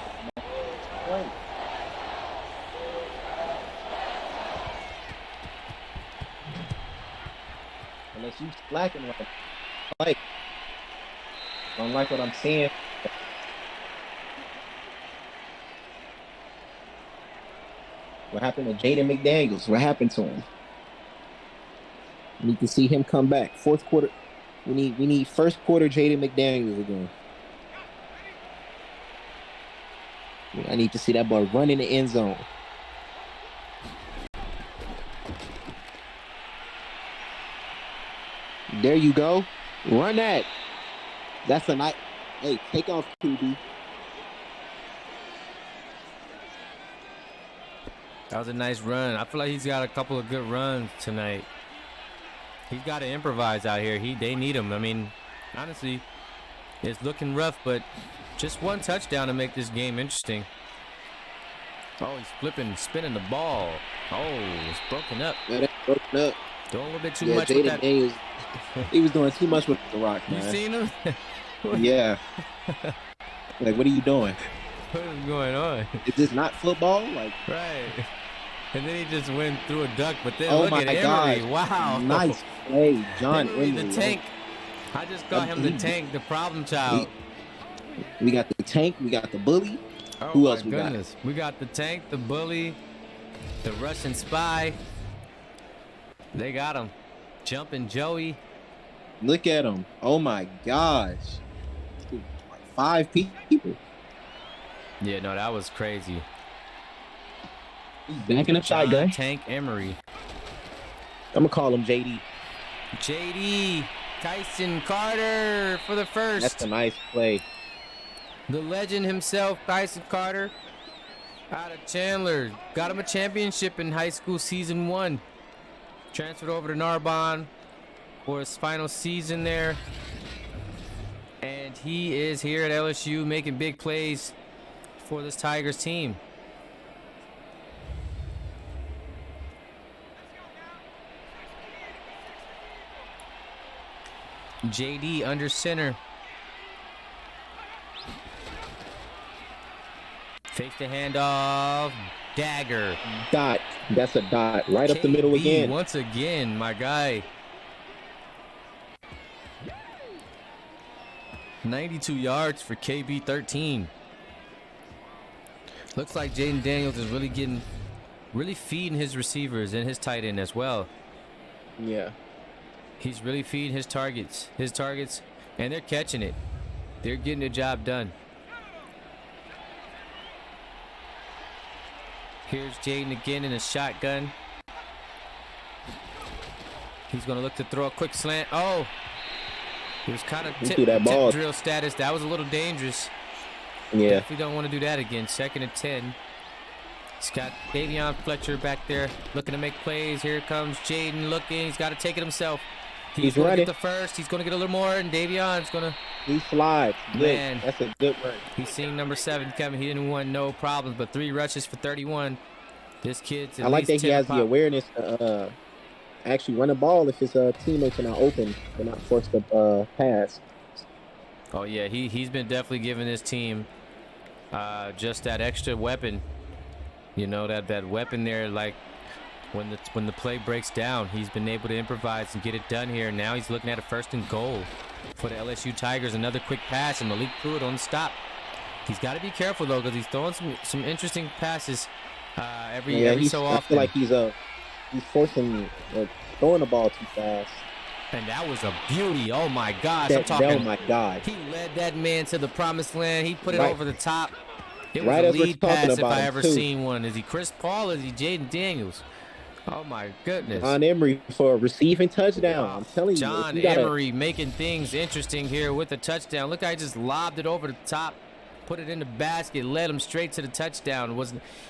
LSU slacking like. I don't like what I'm seeing. What happened to Jaden McDaniels? What happened to him? We need to see him come back. Fourth quarter. We need first quarter Jaden McDaniels again. I need to see that ball run in the end zone. There you go. Run that. That's a nice. Hey, take off, QB. That was a nice run. I feel like he's got a couple of good runs tonight. He's got to improvise out here. They need him. I mean, honestly, it's looking rough, but just one touchdown to make this game interesting. Oh, he's spinning the ball. Oh, it's broken up. Yeah, that's broken up. Doing a little bit too much with that. He was doing too much with the rock, man. You seen him? Yeah. Like, what are you doing? What is going on? Is this not football? Like, right. And then he just went through a duck, but then oh look at Emery. Wow. Nice play, John Emery. The tank. I just call him the tank, the problem child. We got the tank. We got the bully. Oh, who else we got? We got the tank, the bully, the Russian spy. They got him. Jumping Joey. Look at him. Oh, my gosh. Like 5 people. Yeah, no, that was crazy. He's backing up shotgun. Tank Emery. I'm going to call him JD. JD. Tyson Carter for the first. That's a nice play. The legend himself, Tyson Carter, out of Chandler. Got him a championship in high school season 1. Transferred over to Narbonne for his final season there. And he is here at LSU making big plays for this Tigers team. JD under center. Fakes the handoff. Dagger. Dot. That's a dot. Right up the middle KB again. once again, my guy. 92 yards for KB 13. Looks like Jaden Daniels is really feeding his receivers and his tight end as well. Yeah. He's really feeding his targets, and they're catching it. They're getting the job done. Here's Jaden again in a shotgun. He's going to look to throw a quick slant. Oh, he was kind of tip drill status. That was a little dangerous. Yeah. Definitely don't want to do that again. 2nd and 10. He's got Davion Fletcher back there looking to make plays. Here comes Jaden looking. He's got to take it himself. He's going to get the first. He's going to get a little more, and Davion's going to. He slides. Man, that's a good run. He's seen number 7 coming. He didn't want no problems, but 3 rushes for 31. This kid's at I like that he has the awareness to actually run the ball if his teammates are not open. They're not forced to pass. Oh, yeah. He's been definitely giving his team just that extra weapon. You know, that weapon there, like when the play breaks down, he's been able to improvise and get it done here. Now he's looking at a 1st and goal for the LSU Tigers. Another quick pass, and Malik Pruitt on the stop. He's got to be careful, though, because he's throwing some interesting passes every so often. I feel like he's forcing, throwing the ball too fast. And that was a beauty. Oh, my gosh. Oh, my God. He led that man to the promised land. He put it over the top. It was right a lead pass if I ever seen one. Is he Chris Paul or is he Jaden Daniels? Oh, my goodness. John Emery for a receiving touchdown. I'm telling you. John Emery making things interesting here with the touchdown. Look, I just lobbed it over the top, put it in the basket, led him straight to the touchdown.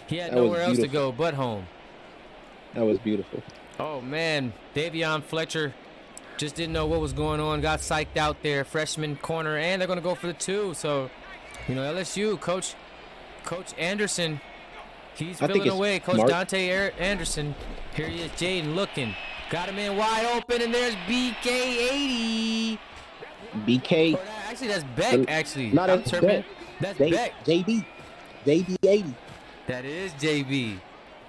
He had nowhere else to go but home. That was beautiful. Oh, man. Davion Fletcher just didn't know what was going on. Got psyched out there. Freshman corner, and they're going to go for the 2. So, you know, LSU, Coach Anderson, he's filling away. Coach Dante Anderson. Here he is, Jaden looking. Got him in wide open, and there's BK80. BK. Actually, that's Beck, actually. No, that's Beck. That's Beck. JB 80. That is JB.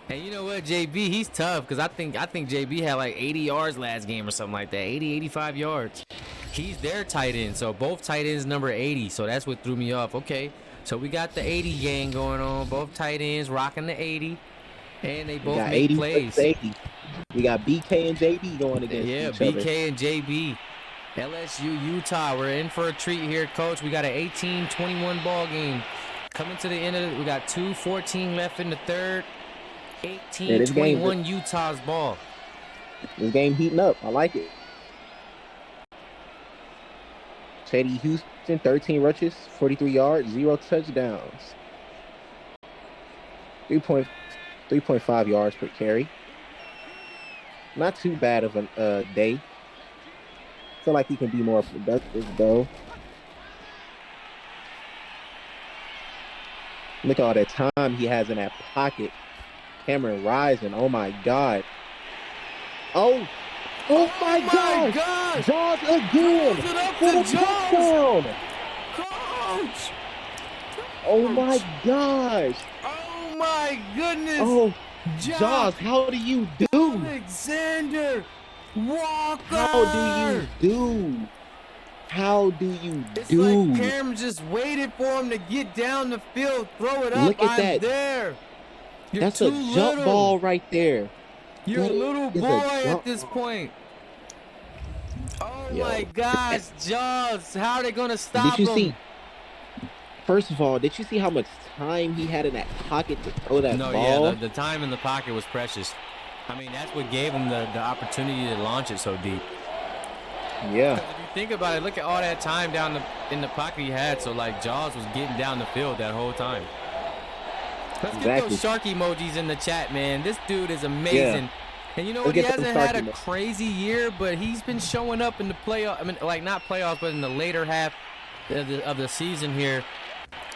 And you know what, JB, he's tough because I think JB had like 80 yards last game or something like that. 80, 85 yards. He's their tight end, so both tight ends number 80, so that's what threw me off. Okay, so we got the 80 gang going on. Both tight ends rocking the 80, and they both make plays. 80. We got BK and JB going against each other. Yeah, BK and JB. LSU, Utah, we're in for a treat here, Coach. We got an 18-21 ball game. Coming to the end of it, we got 2:14 left in the third. 18-21 Utah's ball. This game heating up. I like it. Shady Houston, 13 rushes, 43 yards, 0 touchdowns. 3.5 yards per carry. Not too bad of a day. Feel like he can be more productive, though. Look at all that time he has in that pocket. Cameron Rising, oh my God. Oh my God. Jaws again. For the touchdown. Coach. Oh my gosh. Oh my goodness. Oh, Jaws, how do you do? Alexander Walker. How do you It's like Cam just waited for him to get down the field, throw it up. Look at that. There. That's a jump ball right there. You're a little boy at this point. Oh my gosh, Jaws. How are they going to stop him? First of all, did you see how much time he had in that pocket to throw that ball? No, yeah, the time in the pocket was precious. I mean, that's what gave him the opportunity to launch it so deep. Yeah. If you think about it, look at all that time down in the pocket he had. So, like, Jaws was getting down the field that whole time. Let's get those shark emojis in the chat, man. This dude is amazing. Yeah. And you know what? He hasn't had a crazy year, but he's been showing up in the playoff. I mean, like, not playoffs, but in the later half of the season here.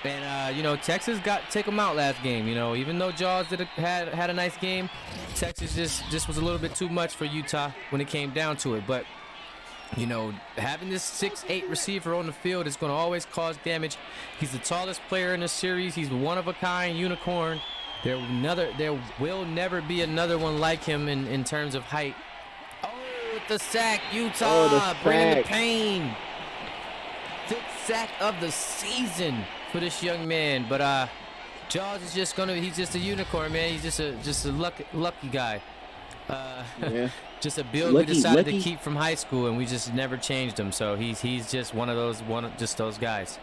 And, you know, Texas take him out last game. You know, even though Jaws had a nice game, Texas just was a little bit too much for Utah when it came down to it. But You know, having this 6'8" receiver on the field is going to always cause damage. He's the tallest player in the series. He's one of a kind, unicorn. There will never be another one like him in terms of height. Oh, with the sack, Utah bringing the pain. 5th sack of the season for this young man. But Jaws is he's just a unicorn, man. He's just a lucky guy. Yeah. Just a build we decided to keep from high school, and we just never changed him. So he's just one of those guys,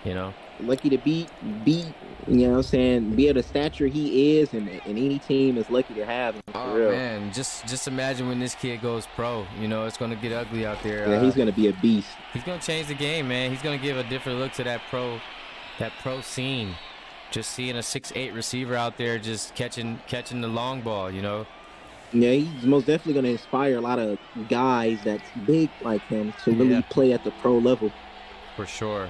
you know. Lucky to beat, you know what I'm saying, be at the stature he is, and any team is lucky to have him. Oh real. Man, just imagine when this kid goes pro. You know, it's gonna get ugly out there. Yeah, he's gonna be a beast. He's gonna change the game, man. He's gonna give a different look to that pro scene. Just seeing a 6'8" receiver out there just catching the long ball, you know. Yeah, he's most definitely going to inspire a lot of guys that's big like him to really play at the pro level. For sure.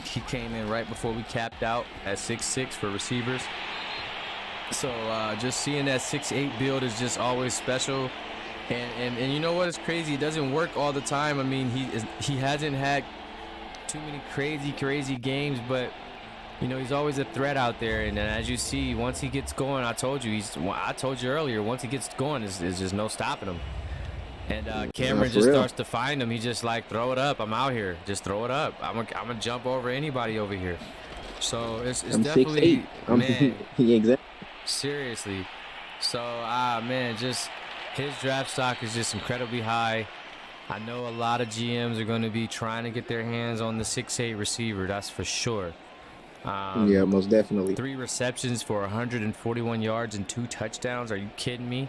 He came in right before we capped out at 6'6" for receivers. So just seeing that 6'8" build is just always special. And you know what is crazy? It doesn't work all the time. I mean, he hasn't had too many crazy games, but you know, he's always a threat out there, and as you see, once he gets going, I told you earlier, once he gets going, there's just no stopping him. And Cameron just starts to find him. He just like, throw it up. I'm out here. Just throw it up. I'm gonna jump over anybody over here. So it's definitely 6'8". Man. Yeah, exactly. Seriously. So man, just his draft stock is just incredibly high. I know a lot of GMs are going to be trying to get their hands on the 6'8" receiver. That's for sure. Yeah, most definitely. 3 receptions for 141 yards and 2 touchdowns. Are you kidding me?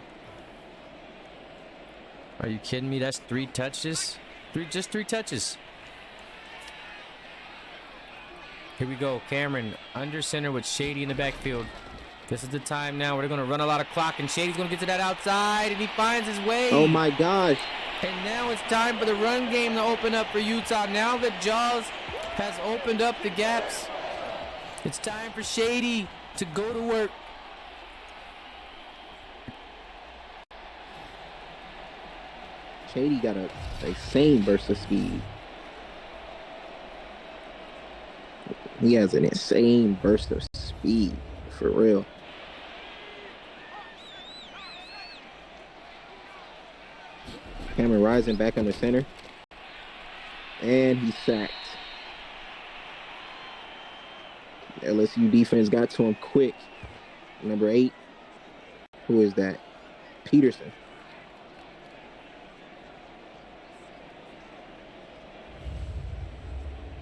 That's 3 touches. Just 3 touches. Here we go. Cameron under center with Shady in the backfield. This is the time now. We're going to run a lot of clock, and Shady's going to get to that outside, and he finds his way. Oh my gosh. And now it's time for the run game to open up for Utah. Now that Jaws has opened up the gaps, it's time for Shady to go to work. Shady got a insane burst of speed. He has an insane burst of speed, for real. Cameron Rising back under center. And he's sacked. The LSU defense got to him quick. Number 8. Who is that? Peterson.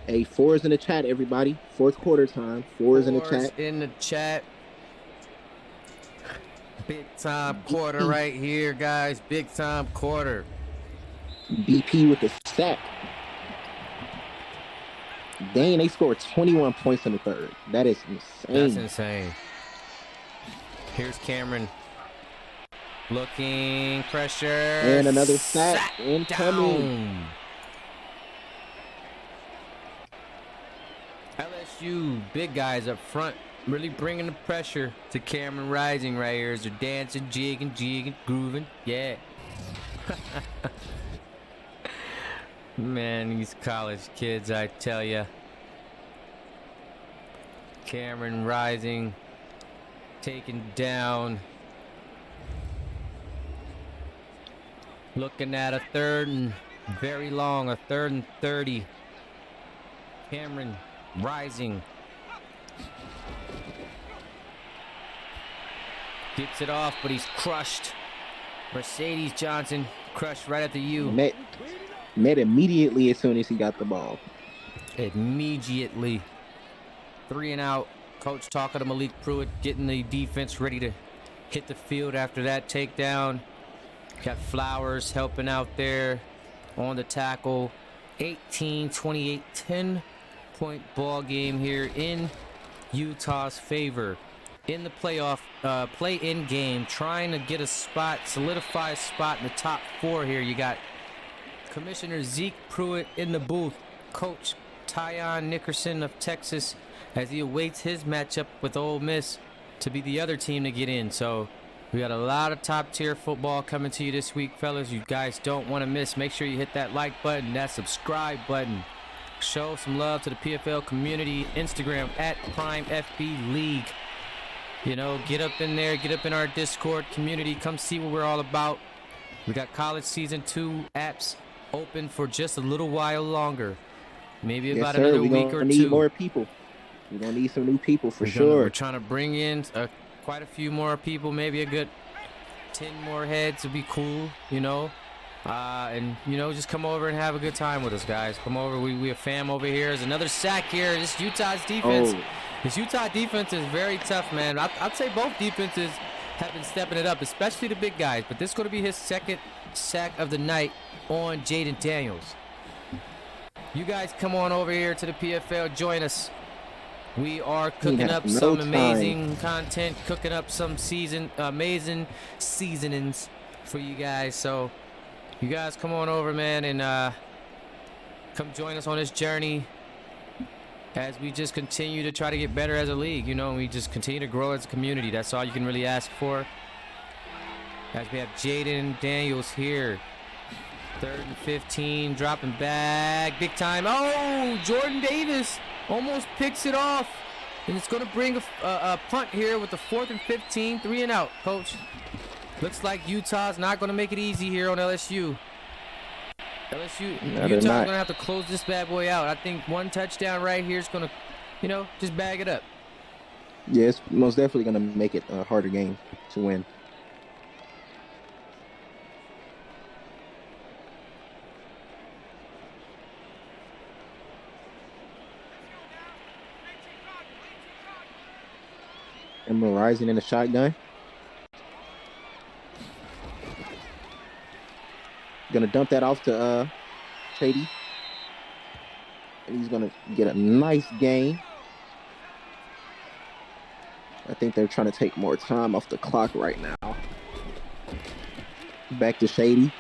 Hey, 4's in the chat, everybody. 4th quarter time. 4's in the chat. Big time quarter right here, guys. Big time quarter. BP with the sack. Dang, they scored 21 points in the 3rd. That is insane. That's insane. Here's Cameron. Looking, pressure. And another sack incoming. LSU, big guys up front, really bringing the pressure to Cameron Rising right here as they're dancing, jigging, grooving. Yeah. Man, these college kids, I tell ya. Cameron Rising, taken down. Looking at a 3rd and very long, a 3rd and 30. Cameron Rising. Gets it off, but he's crushed. Mercedes Johnson crushed right at the U. Met immediately as soon as he got the ball. Immediately. 3 and out. Coach talking to Malik Pruitt, getting the defense ready to hit the field after that takedown. Got Flowers helping out there on the tackle. 18-28, 10-point ball game here in Utah's favor. In the playoff, play-in game, trying to get a spot, solidify a spot in the top 4 here. You got Commissioner Zeke Pruitt in the booth. Coach Tyon Nickerson of Texas as he awaits his matchup with Ole Miss to be the other team to get in. So We got a lot of top-tier football coming to you this week, fellas. You guys don't want to miss. Make sure you hit that like button, that subscribe button. Show some love to the PFL community. Instagram at PrimeFB League. You know, get up in there. Get up in our Discord community. Come see what we're all about. We got college season 2 apps open for just a little while longer. Maybe about another week or two. We're going to need more people. We're going to need some new people for sure. We're trying to bring in quite a few more people. Maybe a good 10 more heads would be cool, you know. And, you know, just come over and have a good time with us, guys. Come over. We a fam over here. There's another sack here. This Utah's defense. This Utah defense is very tough, man. I'd say both defenses have been stepping it up, especially the big guys. But this is going to be his second sack of the night on Jaden Daniels. You guys come on over here to the PFL. Join us. We are cooking up some amazing content, cooking up some amazing seasonings for you guys. So you guys come on over, man, and come join us on this journey as we just continue to try to get better as a league, you know, and we just continue to grow as a community. That's all you can really ask for. As we have Jaden Daniels here. 3rd and 15, dropping back, big time. Oh, Jordan Davis almost picks it off. And it's going to bring a punt here with the 4th and 15, 3 and out, coach. Looks like Utah's not going to make it easy here on LSU. Utah's going to have to close this bad boy out. I think one touchdown right here is going to, you know, just bag it up. Yeah, it's most definitely going to make it a harder game to win. Emma Rising in the shotgun. Gonna dump that off to Shady. And he's gonna get a nice gain. I think they're trying to take more time off the clock right now. Back to Shady.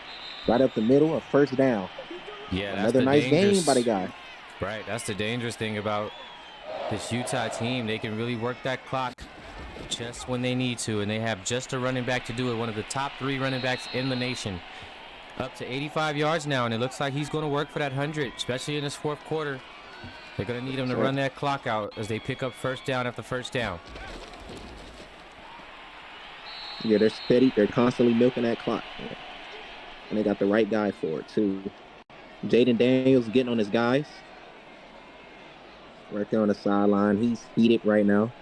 Right up the middle, a first down. Yeah, another nice game by the guy. Right, that's the dangerous thing about this Utah team. They can really work that clock just when they need to, and they have just a running back to do it. One of the top 3 running backs in the nation. Up to 85 yards now, and it looks like he's going to work for that 100, especially in this 4th quarter. They're going to need him to run that clock out as they pick up first down after first down. Yeah, they're steady. They're constantly milking that clock. And they got the right guy for it, too. Jaden Daniels getting on his guys. Right there on the sideline. He's heated right now.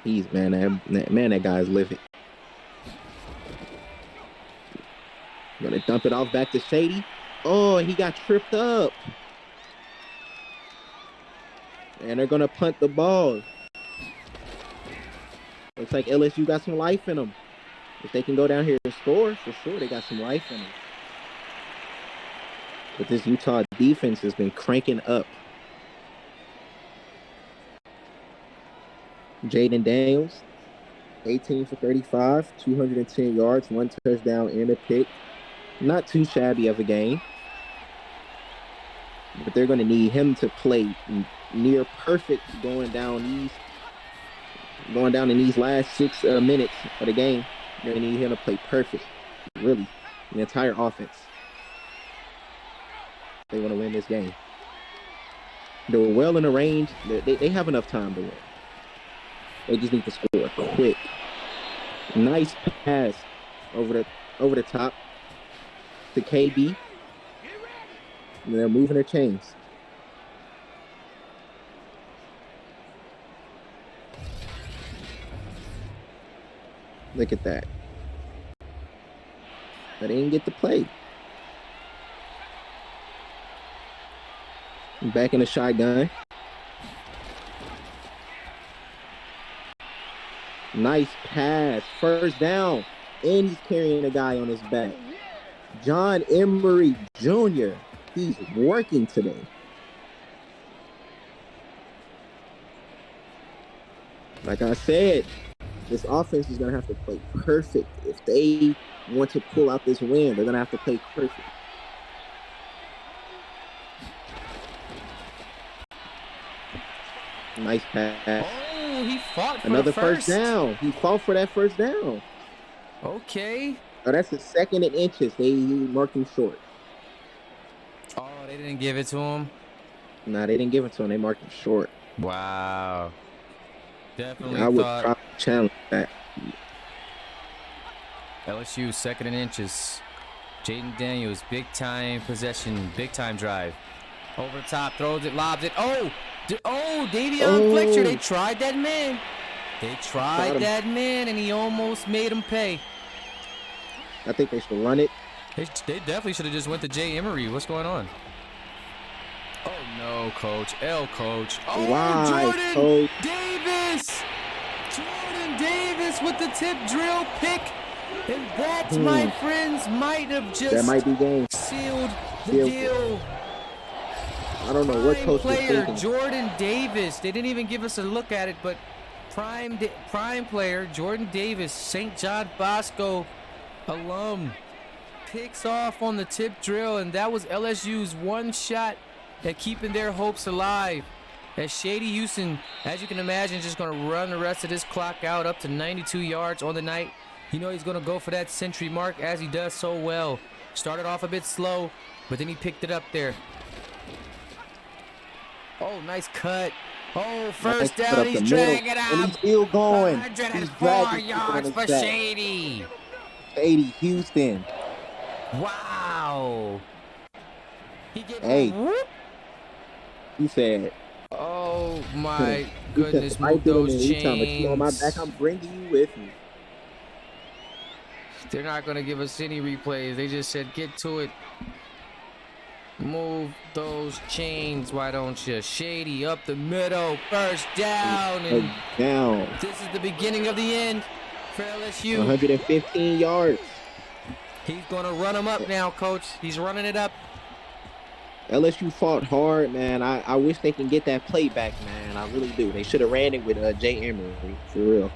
That guy's living. Gonna dump it off back to Shady. Oh, he got tripped up. And they're gonna punt the ball. Looks like LSU got some life in them. If they can go down here and score, for sure, they got some life in them. But this Utah defense has been cranking up. Jaden Daniels, 18 for 35, 210 yards, 1 touchdown and a pick. Not too shabby of a game. But they're going to need him to play near perfect going down in these last 6 minutes of the game. They're going to need him to play perfect, really, the entire offense. They want to win this game. They're well in the range. They have enough time to win. They just need to score quick. Nice pass over the top to KB. And they're moving their chains. Look at that. But they didn't get to play. Back in the shotgun. Nice pass. First down. And he's carrying a guy on his back. John Emery Jr. He's working today. Like I said, this offense is going to have to play perfect. If they want to pull out this win, they're going to have to play perfect. Nice pass. Oh, he fought for Another the first down. He fought for that first down. Okay. Oh, that's the second in inches. They marked him short. Oh, they didn't give it to him? Nah, they didn't give it to him. They marked him short. Wow. Definitely I would thought probably challenge that. LSU second in inches. Jaden Daniels, big time possession, big time drive. Over the top, throws it, lobs it. Oh, Davion Fletcher. They tried that man. They tried that man, and he almost made him pay. I think they should run it. They definitely should have just went to Jay Emery. What's going on? Oh no, coach. Coach. Oh, Why, Jordan coach? Davis. Jordan Davis with the tip drill pick. And that, my friends, might have just sealed the deal. I don't know what coach was thinking. Jordan Davis. They didn't even give us a look at it, but prime player Jordan Davis, St. John Bosco alum, picks off on the tip drill, and that was LSU's one shot at keeping their hopes alive. As Shady Houston, as you can imagine, just going to run the rest of this clock out up to 92 yards on the night. You know he's going to go for that century mark as he does so well. Started off a bit slow, but then he picked it up there. Oh, nice cut. Oh, first down. He's dragging it out. And he's still going. 104 yards for Shady. Shady Houston. Wow. He said, oh, my goodness. Move those chains. On my back, I'm bringing you with me. They're not going to give us any replays. They just said, get to it. Move those chains, why don't you? Shady up the middle, first down. And this is the beginning of the end for LSU. 115 yards. He's going to run them up now, coach. He's running it up. LSU fought hard, man. I wish they can get that play back, man. I really do. They should have ran it with Jay Emery, for real.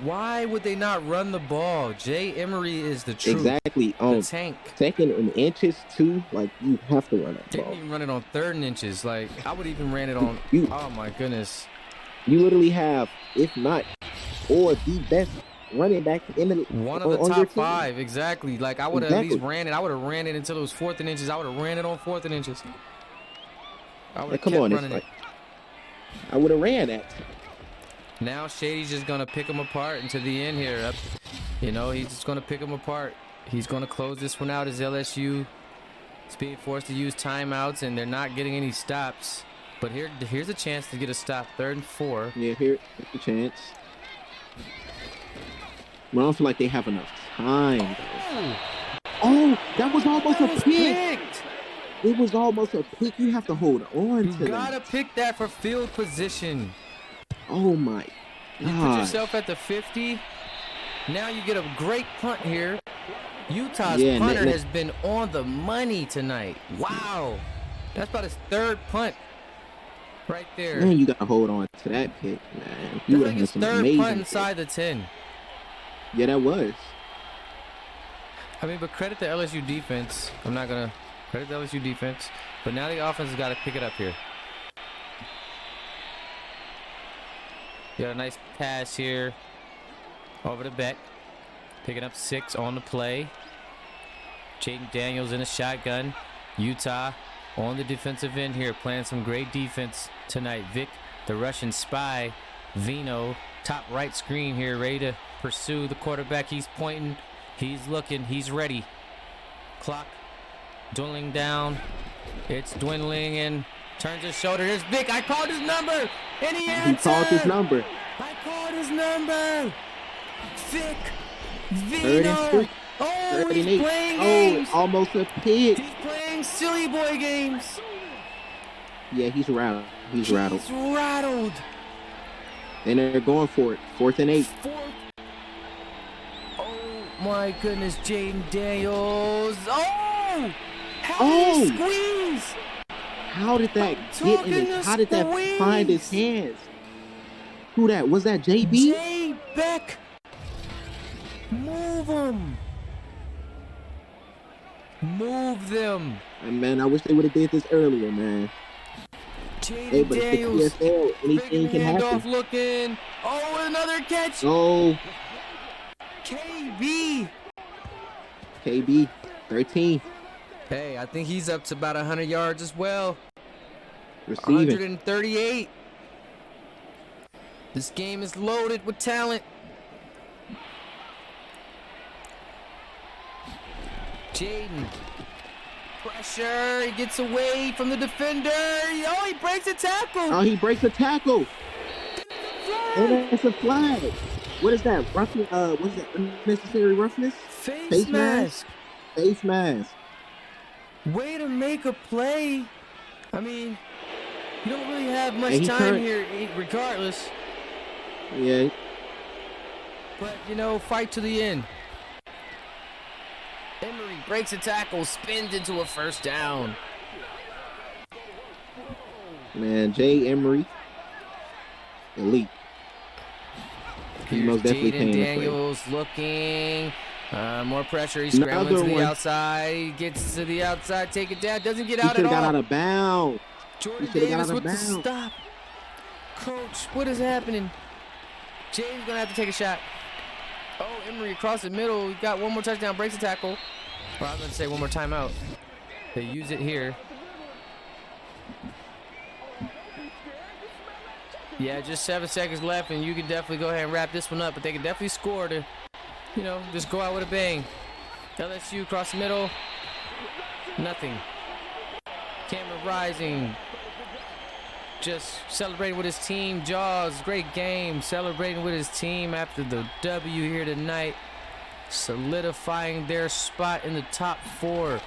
Why would they not run the ball? Jay Emery is the truth. Exactly. The tank. Second in inches, too. Like, you have to run it. Didn't even run it on third and inches. Like, I would even ran it on. Oh, my goodness. You literally have, if not, or the best running back in the one of the top five. Exactly. Like, I would have at least ran it. I would have ran it until it was fourth and inches. I would have ran it on fourth and inches. I would have kept running it. I would have ran that. Now Shady's just going to pick them apart into the end here. You know, he's just going to pick them apart. He's going to close this one out as LSU is being forced to use timeouts, and they're not getting any stops. But here's a chance to get a stop. 3rd and 4. Yeah, here's a chance. But I don't feel like they have enough time. Oh, that was almost a pick. It was almost a pick. You have to hold on to that. You got to pick that for field position. Oh, my God. You put yourself at the 50. Now you get a great punt here. Utah's punter has been on the money tonight. Wow. That's about his 3rd punt right there. Man, you got to hold on to that pick, man. You would have his 3rd punt inside the 10. Yeah, that was. I mean, but credit the LSU defense. I'm not going to credit the LSU defense. But now the offense has got to pick it up here. Got a nice pass here over to Beck. Picking up 6 on the play. Jaden Daniels in a shotgun. Utah on the defensive end here, playing some great defense tonight. Vic, the Russian spy. Vino, top right screen here, ready to pursue the quarterback. He's pointing. He's looking. He's ready. Clock dwindling down. It's dwindling and turns his shoulder. Here's Vic. I called his number. And he answered. He called his number. I called his number. Vic. Vino. Oh, he's playing games. Oh, almost a pick. He's playing silly boy games. Yeah, he's rattled. He's rattled. He's rattled. And they're going for it. 4th and 8. Oh, my goodness. Jaden Daniels. Oh! How did he squeeze? How did that get in his? How did that find his hands? Who that? Was that JB? J. Beck. Move him. Move them. And man, I wish they would have did this earlier, man. Hey, Jaden but it's the Daniels PFL. making Anything the can handoff, happen. looking. Oh, another catch. Oh, KB. KB, 13, Hey, I think he's up to about 100 yards as well. receiving. 138. This game is loaded with talent. Jaden. Pressure. He gets away from the defender. Oh, he breaks a tackle. Oh, he breaks a tackle. And that's a flag. What is that? Roughing, what is that? Unnecessary roughness? Face Face mask? mask. Face mask. Way to make a play. I mean, you don't really have much And he time turned. here regardless. Yeah. But, you know, fight to the end. Emery breaks a tackle, spins into a first down. Man, Jay Emery. Elite. He Here's most definitely Jaden paying the Daniels looking. More pressure. He's scrambling Another to the one. outside. He gets to the outside, take it down. Doesn't get He out should at have got all. out of bounds. He Jordan should have got Davis out of with the bounds. stop. Coach, what is happening? James going to have to take a shot. Oh, Emery across the middle. He got one more touchdown, breaks the tackle. Well, I was going to say one more timeout. They use it here. Yeah, just 7 seconds left, and you can definitely go ahead and wrap this one up. But they can definitely score to, you know, just go out with a bang. LSU across the middle. Nothing. Cameron Rising just celebrating with his team. Jaws, great game. Celebrating with his team after the W here tonight. Solidifying their spot in the top 4.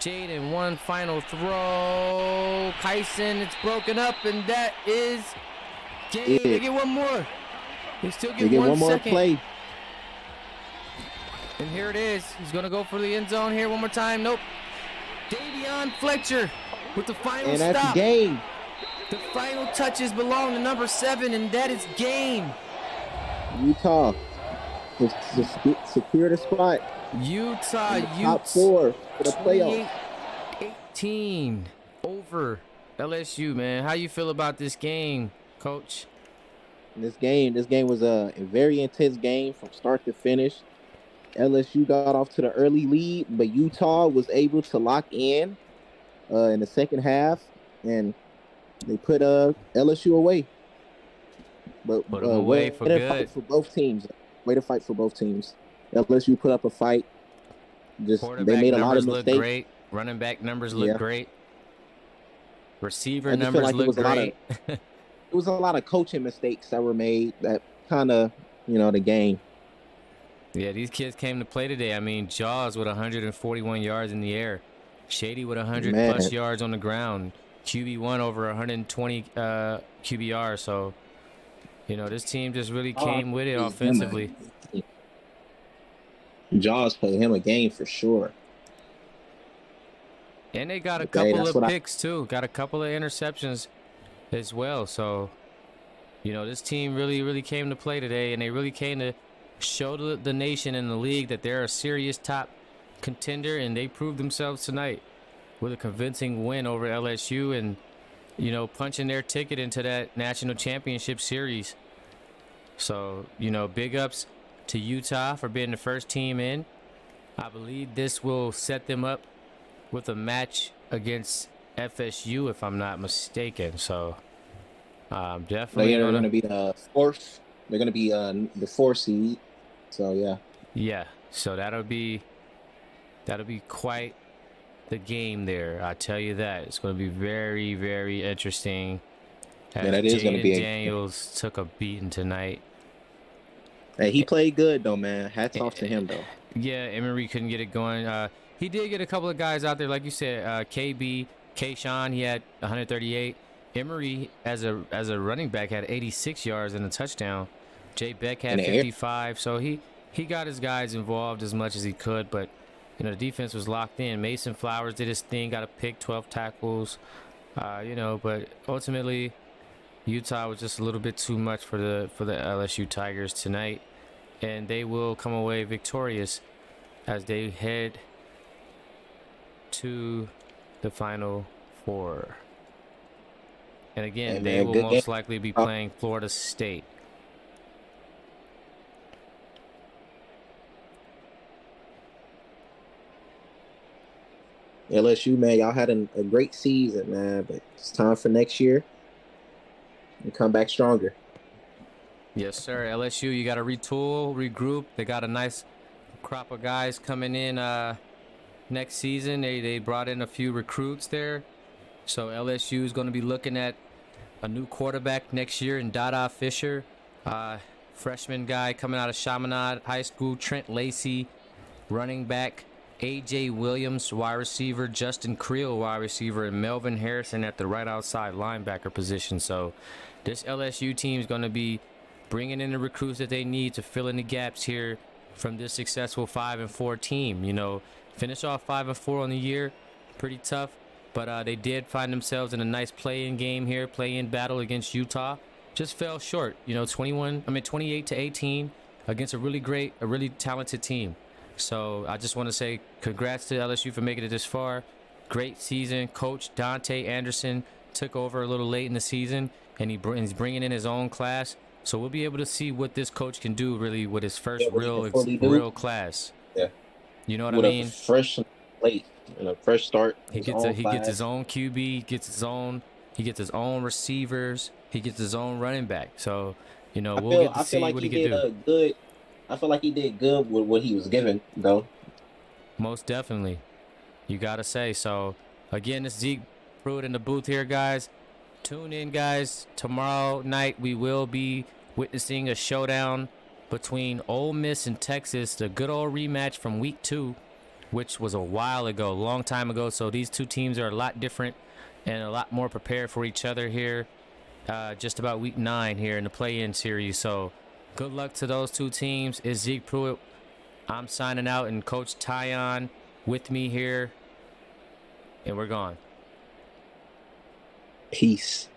Jaden, one final throw. Kyson, it's broken up, and that is game. Yeah. They get one more. They still They get get 1 one more second. play. And here it is. He's going to go for the end zone here one more time. Nope. Davion Fletcher with the final And that's stop. game. The final touches belong to number 7, and that is game. Utah. Secure the spot. Utah, In the top 4 for the playoffs. 28-18 over LSU, man. How you feel about this game, Coach? This game was a very intense game from start to finish. LSU got off to the early lead, but Utah was able to lock in the second half, and they put LSU away. But Put them away for way to good. fight for both teams. Way to fight for both teams. LSU put up a fight. Just they made a lot of mistakes. Look great. Running back numbers look great. Receiver numbers like look great. It was a lot of coaching mistakes that were made that kind of, the game. Yeah, these kids came to play today. I mean, Jaws with 141 yards in the air. Shady with 100 plus yards on the ground. QB1 over 120 QBR. So, this team just really came with it offensively. Jaws played him a game for sure. And they got a couple of picks, too. Got a couple of interceptions as well. So, this team really, really came to play today. And they really came to show the nation and the league that they're a serious top contender. And they proved themselves tonight with a convincing win over LSU and, punching their ticket into that national championship series. So, big ups to Utah for being the first team in. I believe this will set them up with a match against FSU, if I'm not mistaken. So, definitely they're going to be the fourth. They're going to be the 4th seed. So yeah. Yeah. So that'll be quite the game there. I tell you that it's going to be very, very interesting. Yeah, that is going to be. Daniels took a beating tonight. Hey, he played good though, man. Hats off to him though. Yeah, Emery couldn't get it going. He did get a couple of guys out there, like you said. KB, Kayshawn, he had 138. Emery, as a running back, had 86 yards and a touchdown. Jay Beck had 55. So he got his guys involved as much as he could, but the defense was locked in. Mason Flowers did his thing, got a pick, 12 tackles. But ultimately, Utah was just a little bit too much for the LSU Tigers tonight, and they will come away victorious as they head to the Final Four. And again, Hey they man, will good game. most likely be playing Florida State. LSU, man, y'all had a great season, man, but it's time for next year and come back stronger. Yes, sir. LSU, you got to retool, regroup. They got a nice crop of guys coming in next season. They brought in a few recruits there. So LSU is going to be looking at a new quarterback next year in Dada Fisher. Freshman guy coming out of Chaminade High School, Trent Lacey, running back AJ Williams, wide receiver, Justin Creel, wide receiver, and Melvin Harrison at the right outside linebacker position. So this LSU team is going to be bringing in the recruits that they need to fill in the gaps here from this successful 5-4 team. You know, finish off 5-4 on the year, pretty tough, but they did find themselves in a nice play-in game here, play-in battle against Utah. Just fell short, you know, 28-18 against a really talented team. So I just want to say congrats to LSU for making it this far. Great season. Coach Dante Anderson took over a little late in the season, and he's bringing in his own class. So we'll be able to see what this coach can do really with his first Yeah, what he can fully do. real class. Yeah, You know what I with a mean? fresh slate and a fresh start, He his gets own he gets class. his own QB, he gets his own receivers, he gets his own running back. So, you know, we'll get to I feel see like what he he can did do. a good. I feel like he did good with what he was given, though. Most definitely. You got to say. So, again, this Zeke Pruitt in the booth here, guys. Tune in, guys. Tomorrow night, we will be witnessing a showdown between Ole Miss and Texas, the good old rematch from week 2, which was a while ago, a long time ago. So, these two teams are a lot different and a lot more prepared for each other here. Just about week 9 here in the play-in series. So, good luck to those two teams. It's Zeke Pruitt. I'm signing out, and Coach Tyon with me here, and we're gone. Peace.